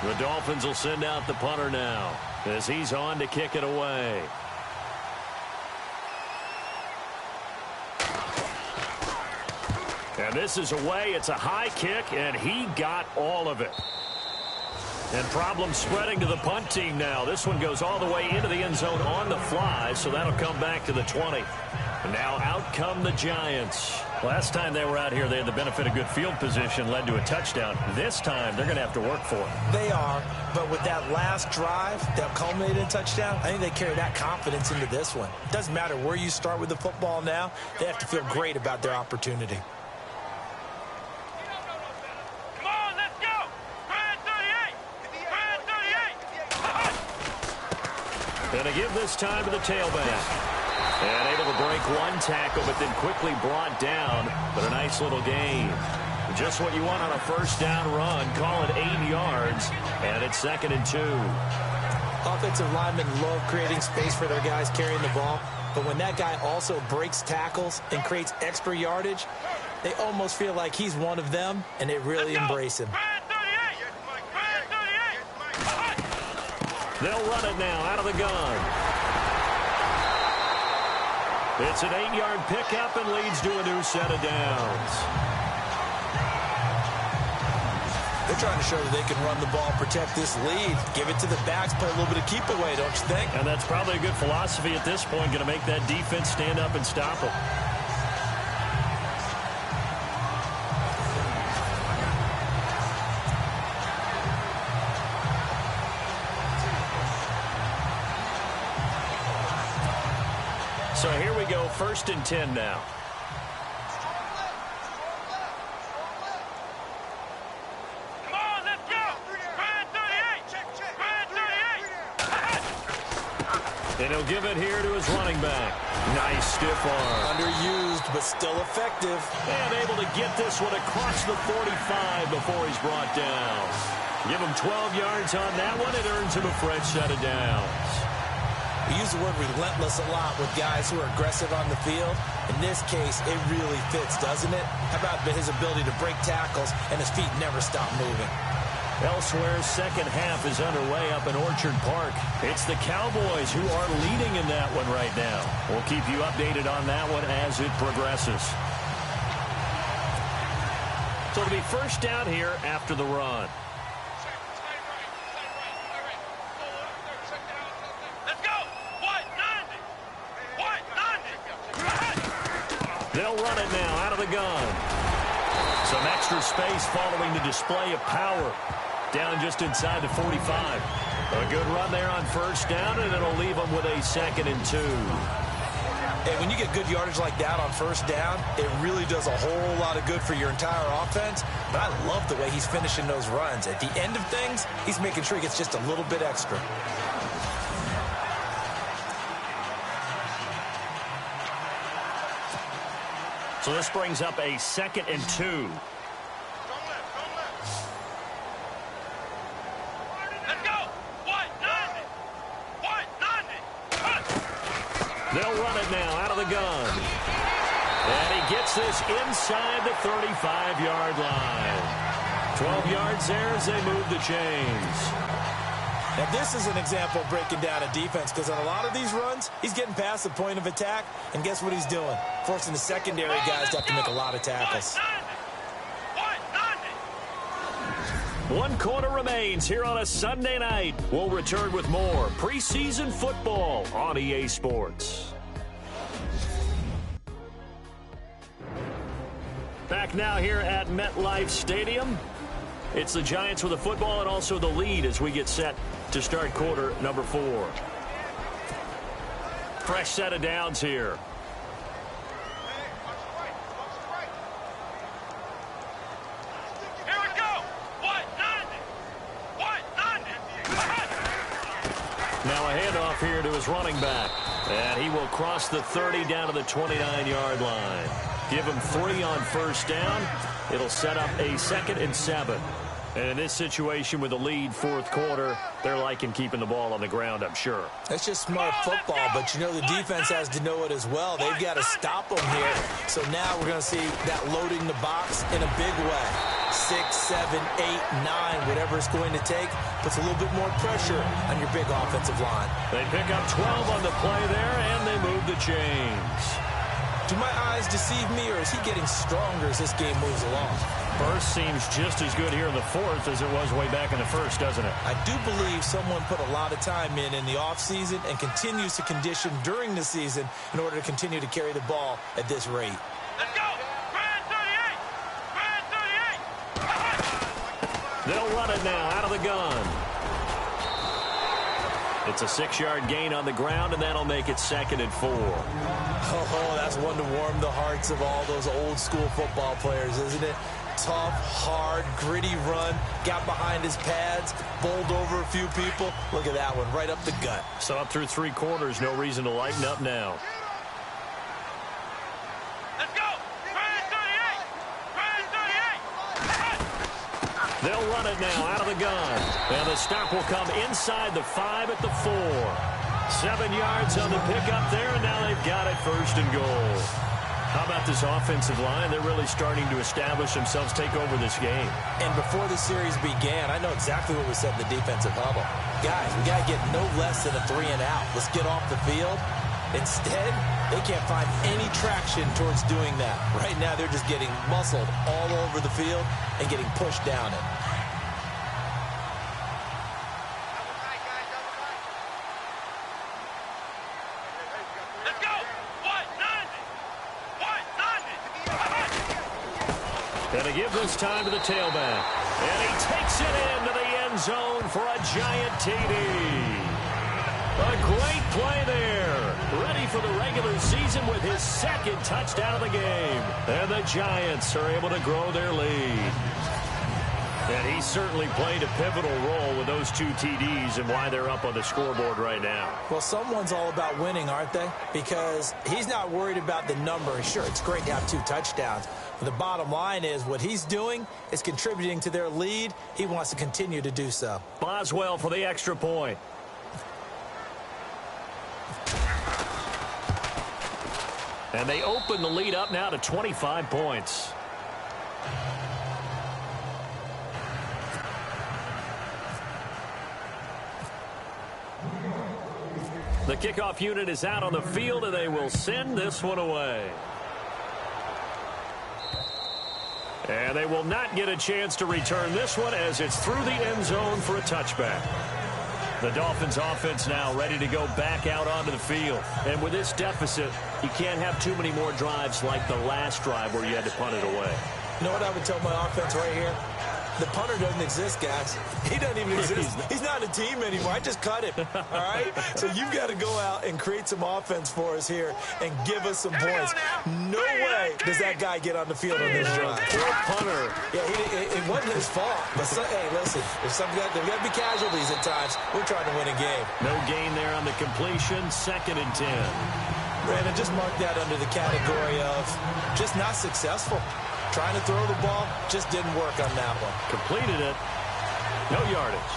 Speaker 2: The Dolphins will send out the punter now as he's on to kick it away. And this is away. It's a high kick, and he got all of it. And problem spreading to the punt team now. This one goes all the way into the end zone on the fly, so that'll come back to the 20. And now out come the Giants. Last time they were out here, they had the benefit of good field position, led to a touchdown. This time, they're going to have to work for it.
Speaker 3: They are, but with that last drive that culminated in a touchdown, I think they carry that confidence into this one. It doesn't matter where you start with the football now. They have to feel great about their opportunity.
Speaker 2: And to give this time to the tailback. And able to break one tackle, but then quickly brought down. But a nice little gain. Just what you want on a first down run. Call it 8 yards. And it's 2nd and 2.
Speaker 3: Offensive linemen love creating space for their guys carrying the ball. But when that guy also breaks tackles and creates extra yardage, they almost feel like he's one of them, and they really embrace him.
Speaker 2: They'll run it now out of the gun. It's an 8-yard pickup and leads to a new set of downs.
Speaker 3: They're trying to show that they can run the ball, protect this lead, give it to the backs, play a little bit of keep away, don't you think?
Speaker 2: And that's probably a good philosophy at this point, going to make that defense stand up and stop them. So here we go, 1st and 10 now.
Speaker 6: Come on, let's go. Brand 38. Brand 38.
Speaker 2: And he'll give it here to his running back. Nice stiff arm.
Speaker 3: Underused, but still effective.
Speaker 2: And able to get this one across the 45 before he's brought down. Give him 12 yards on that one. It earns him a fresh set of downs.
Speaker 3: We use the word relentless a lot with guys who are aggressive on the field. In this case, it really fits, doesn't it? How about his ability to break tackles and his feet never stop moving?
Speaker 2: Elsewhere, second half is underway up in Orchard Park. It's the Cowboys who are leading in that one right now. We'll keep you updated on that one as it progresses. So it'll be first down here after the run. They'll run it now out of the gun. Some extra space following the display of power. Down just inside the 45. A good run there on first down, and it'll leave them with a 2nd and 2.
Speaker 3: Hey, when you get good yardage like that on first down, it really does a whole lot of good for your entire offense. But I love the way he's finishing those runs. At the end of things, he's making sure he gets just a little bit extra.
Speaker 2: So this brings up a 2nd and 2.
Speaker 6: Let's go. What? 90. What? 90.
Speaker 2: They'll run it now out of the gun. And he gets this inside the 35-yard line. 12 yards there as they move the chains.
Speaker 3: Now, this is an example of breaking down a defense because on a lot of these runs, he's getting past the point of attack, and guess what he's doing? Forcing the secondary guys to have to make a lot of tackles.
Speaker 2: 1 quarter remains here on a Sunday night. We'll return with more preseason football on EA Sports. Back now here at MetLife Stadium. It's the Giants with the football and also the lead as we get set to start quarter number 4. Fresh set of downs here. Now a handoff here to his running back. And he will cross the 30 down to the 29-yard line. Give him 3 on first down. It'll set up a 2nd and 7. And in this situation with the lead 4th quarter, they're liking keeping the ball on the ground, I'm sure.
Speaker 3: That's just smart football, but you know the defense has to know it as well. They've got to stop them here. So now we're going to see that loading the box in a big way. 6, 7, 8, 9, whatever it's going to take, puts a little bit more pressure on your big offensive line.
Speaker 2: They pick up 12 on the play there, and they move the chains.
Speaker 3: Do my eyes deceive me, or is he getting stronger as this game moves along?
Speaker 2: First seems just as good here in the 4th as it was way back in the 1st, doesn't it?
Speaker 3: I do believe someone put a lot of time in the offseason and continues to condition during the season in order to continue to carry the ball at this rate.
Speaker 6: Let's go! Grand 38! Grand 38!
Speaker 2: They'll run it now out of the gun. It's a 6-yard gain on the ground, and that'll make it 2nd and 4.
Speaker 3: Oh, that's one to warm the hearts of all those old-school football players, isn't it? Tough, hard, gritty run, got behind his pads, bowled over a few people. Look at that one, right up the gut.
Speaker 2: So up through 3 quarters, no reason to lighten up now.
Speaker 6: Let's go! Grand 38! Grand 38!
Speaker 2: They'll run it now out of the gun. And the stop will come inside the 5 at the 4. 7 yards on the pickup there, and now they've got it 1st and goal. How about this offensive line? They're really starting to establish themselves, take over this game.
Speaker 3: And before the series began, I know exactly what we said in the defensive huddle. Guys, we got to get no less than a 3 and out. Let's get off the field. Instead, they can't find any traction towards doing that. Right now, they're just getting muscled all over the field and getting pushed down it.
Speaker 2: Gonna give this time to the tailback. And he takes it into the end zone for a giant TD. A great play there. Ready for the regular season with his 2nd touchdown of the game. And the Giants are able to grow their lead. And he certainly played a pivotal role with those 2 TDs and why they're up on the scoreboard right now.
Speaker 3: Well, someone's all about winning, aren't they? Because he's not worried about the number. Sure, it's great to have 2 touchdowns. But the bottom line is what he's doing is contributing to their lead. He wants to continue to do so.
Speaker 2: Boswell for the extra point. And they open the lead up now to 25 points. The kickoff unit is out on the field, and they will send this one away. And they will not get a chance to return this one as it's through the end zone for a touchback. The Dolphins offense now ready to go back out onto the field. And with this deficit, you can't have too many more drives like the last drive where you had to punt it away.
Speaker 3: You know what I would tell my offense right here? The punter doesn't exist, guys. He doesn't even exist. He's not a team anymore. I just cut him, all right? So you've got to go out and create some offense for us here and give us some points. No way does that guy get on the field on this drive.
Speaker 2: Poor punter.
Speaker 3: Yeah, it wasn't his fault. But, hey, listen, there's got to be casualties at times. We're trying to win a game.
Speaker 2: No gain there on the completion, 2nd and 10.
Speaker 3: Brandon, just mark that under the category of just not successful. Trying to throw the ball, just didn't work on that one.
Speaker 2: Completed it. No yardage.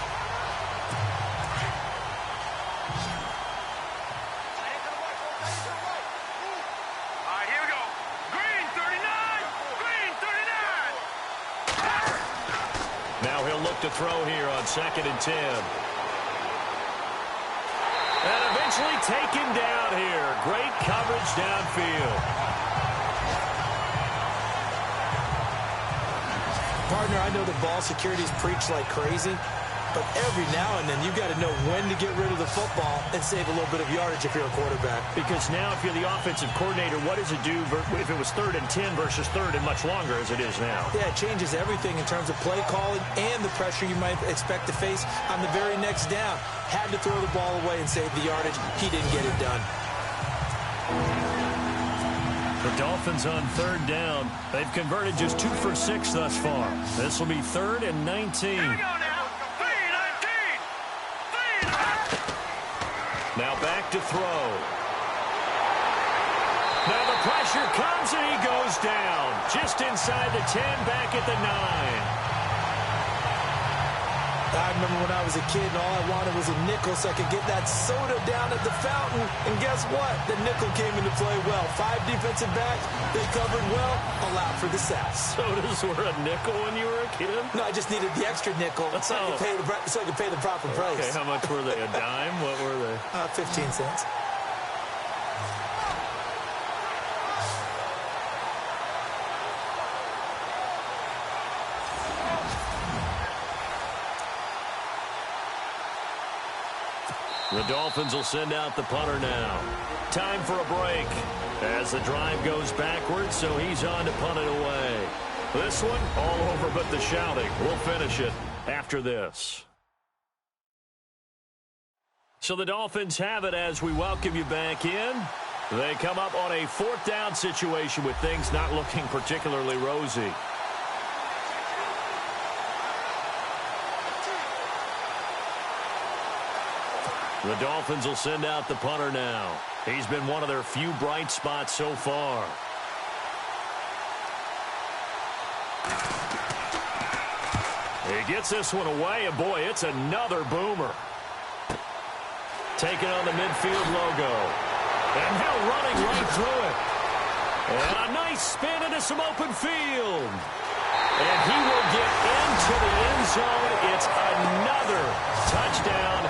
Speaker 6: All right, here we go. Green 39! Green 39!
Speaker 2: Now he'll look to throw here on 2nd and 10. And eventually taken down here. Great coverage downfield.
Speaker 3: Partner, I know the ball security is preached like crazy, but every now and then you've got to know when to get rid of the football and save a little bit of yardage if you're a quarterback.
Speaker 2: Because now if you're the offensive coordinator, what does it do if it was 3rd and 10 versus 3rd and much longer as it is now?
Speaker 3: Yeah, it changes everything in terms of play calling and the pressure you might expect to face on the very next down. Had to throw the ball away and save the yardage. He didn't get it done.
Speaker 2: The Dolphins on 3rd down. They've converted just 2 for 6 thus far. This will be 3rd and 19. Now back to throw. Now the pressure comes and he goes down. Just inside the 10, back at the 9.
Speaker 3: I remember when I was a kid and all I wanted was a nickel so I could get that soda down at the fountain. And guess what? The nickel came into play well. 5 defensive backs, they covered well, allowed for the sack.
Speaker 2: Sodas were a nickel when you were a kid?
Speaker 3: No, I just needed the extra nickel so I could pay the proper price.
Speaker 2: Okay, how much were they? A dime? What were they?
Speaker 3: 15 cents.
Speaker 2: The Dolphins will send out the punter now. Time for a break as the drive goes backwards, so he's on to punt it away. This one, all over but the shouting. We'll finish it after this. So the Dolphins have it as we welcome you back in. They come up on a 4th down situation with things not looking particularly rosy. The Dolphins will send out the punter now. He's been one of their few bright spots so far. He gets this one away, and boy, it's another boomer. Taking on the midfield logo. And now running right through it. And a nice spin into some open field. And he will get into the end zone. It's another touchdown.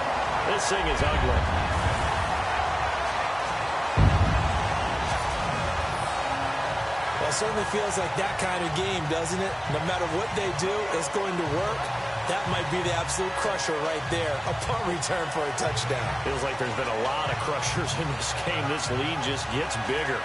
Speaker 2: This thing is ugly.
Speaker 3: Well, it certainly feels like that kind of game, doesn't it? No matter what they do, it's going to work. That might be the absolute crusher right there. A punt return for a touchdown.
Speaker 2: Feels like there's been a lot of crushers in this game. This lead just gets bigger.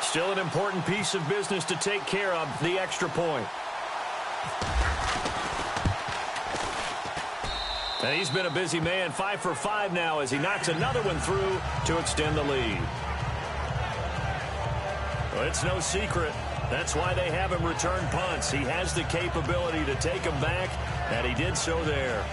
Speaker 2: Still an important piece of business to take care of, the extra point. And he's been a busy man, 5 for 5 now as he knocks another one through to extend the lead. Well, it's no secret. That's why they have him return punts. He has the capability to take them back, and he did so there.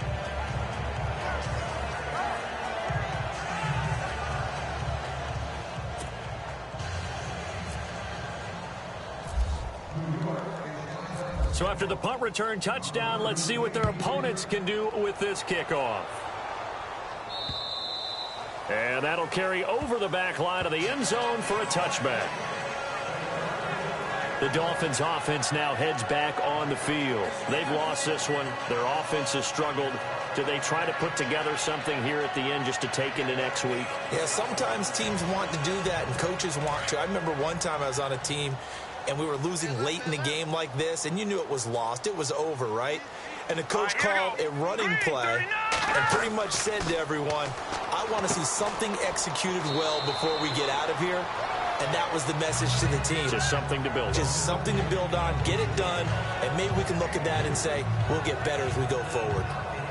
Speaker 2: So after the punt return touchdown, let's see what their opponents can do with this kickoff. And that'll carry over the back line of the end zone for a touchback. The Dolphins offense now heads back on the field. They've lost this one. Their offense has struggled. Do they try to put together something here at the end just to take into next week?
Speaker 3: Yeah, sometimes teams want to do that and coaches want to. I remember one time I was on a team and we were losing late in the game like this, and you knew it was lost. It was over, right? And the coach called a running play and pretty much said to everyone, I want to see something executed well before we get out of here. And that was the message to the team.
Speaker 2: Just something to build on.
Speaker 3: Just something to build on, get it done, and maybe we can look at that and say, we'll get better as we go forward.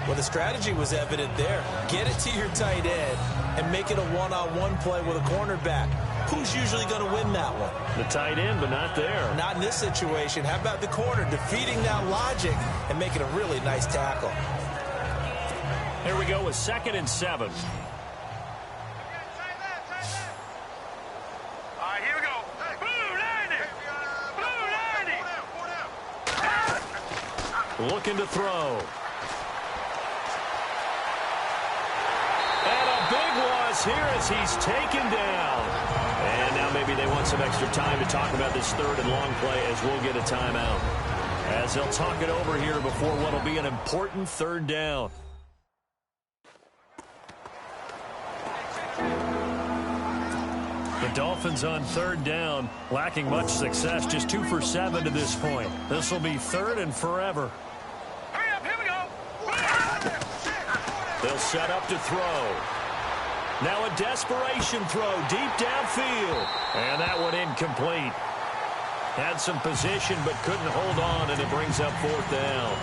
Speaker 3: Well, the strategy was evident there. Get it to your tight end and make it a one-on-one play with a cornerback. Who's usually going to win that one?
Speaker 2: The tight end, but not there.
Speaker 3: Not in this situation. How about the corner defeating that logic and making a really nice tackle?
Speaker 2: Here we go with 2nd and 7.
Speaker 6: All right, here we go. Blue 90.
Speaker 2: Looking to throw. is here as he's taken down. And now maybe they want some extra time to talk about this third and long play as we'll get a timeout. As they'll talk it over here before what will be an important third down. The Dolphins on third down, lacking much success, just 2 for 7 to this point. This will be third and forever.
Speaker 6: Hurry up, here we go.
Speaker 2: They'll set up to throw. Now a desperation throw deep downfield. And that one incomplete. Had some position but couldn't hold on, and it brings up fourth down.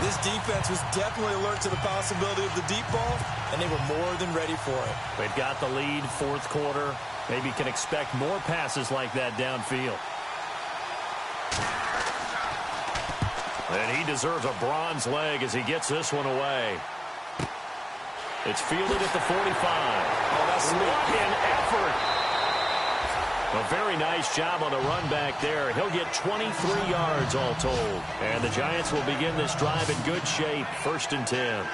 Speaker 3: This defense was definitely alert to the possibility of the deep ball, and they were more than ready for it.
Speaker 2: They've got the lead, fourth quarter. Maybe can expect more passes like that downfield. And he deserves a bronze leg as he gets this one away. It's fielded at the 45.
Speaker 3: Oh, that's
Speaker 2: what an effort. A very nice job on the run back there. He'll get 23 yards all told. And the Giants will begin this drive in good shape. 1st and 10.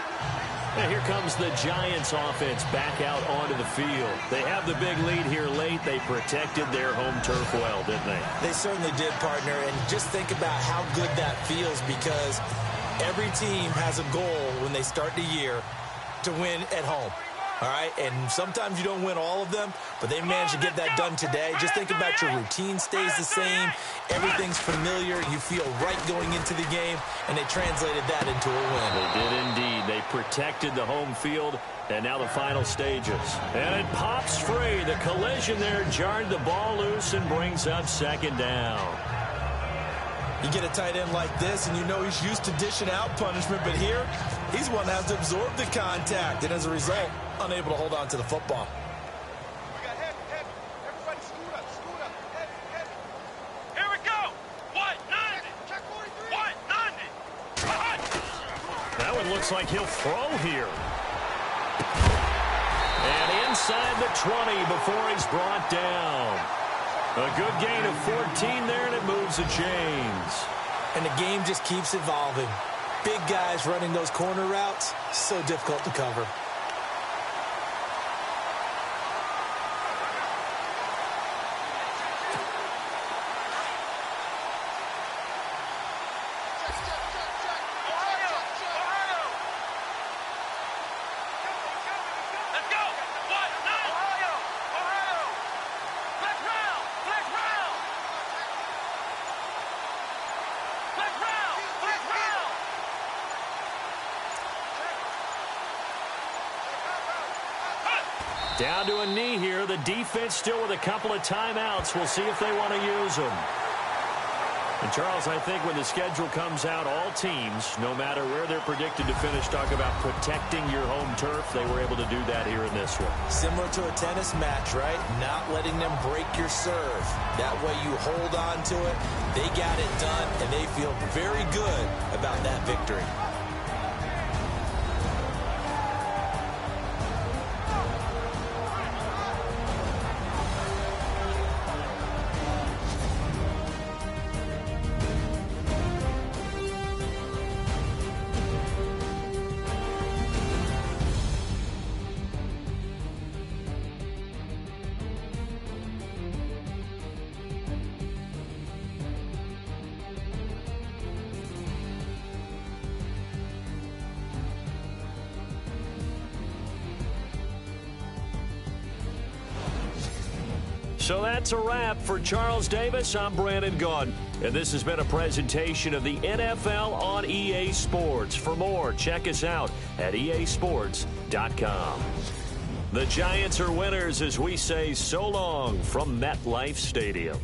Speaker 2: And here comes the Giants offense back out onto the field. They have the big lead here late. They protected their home turf well, didn't they?
Speaker 3: They certainly did, partner. And just think about how good that feels, because every team has a goal when they start the year to win at home. All right, and sometimes you don't win all of them, but they managed to get that done today. Just think about your routine stays the same. Everything's familiar. You feel right going into the game, and they translated that into a win.
Speaker 2: They did indeed. They protected the home field, and now the final stages. And it pops free. The collision there jarred the ball loose and brings up 2nd down.
Speaker 3: You get a tight end like this, and you know he's used to dishing out punishment, but here, he's one that has to absorb the contact, and as a result, unable to hold on to the football.
Speaker 6: Everybody scoot up. Head. Here we go. White, 90. Check 43. White, 90.
Speaker 2: That one looks like he'll throw here. And inside the 20 before he's brought down. A good gain of 14 there, and it moves the chains.
Speaker 3: And the game just keeps evolving. Big guys running those corner routes, so difficult to cover.
Speaker 2: Down to a knee here. The defense still with a couple of timeouts. We'll see if they want to use them. And, Charles, I think when the schedule comes out, all teams, no matter where they're predicted to finish, talk about protecting your home turf. They were able to do that here in this one.
Speaker 3: Similar to a tennis match, right? Not letting them break your serve. That way you hold on to it. They got it done, and they feel very good about that victory.
Speaker 2: So that's a wrap for Charles Davis. I'm Brandon Gaudin, and this has been a presentation of the NFL on EA Sports. For more, check us out at easports.com. The Giants are winners as we say so long from MetLife Stadium.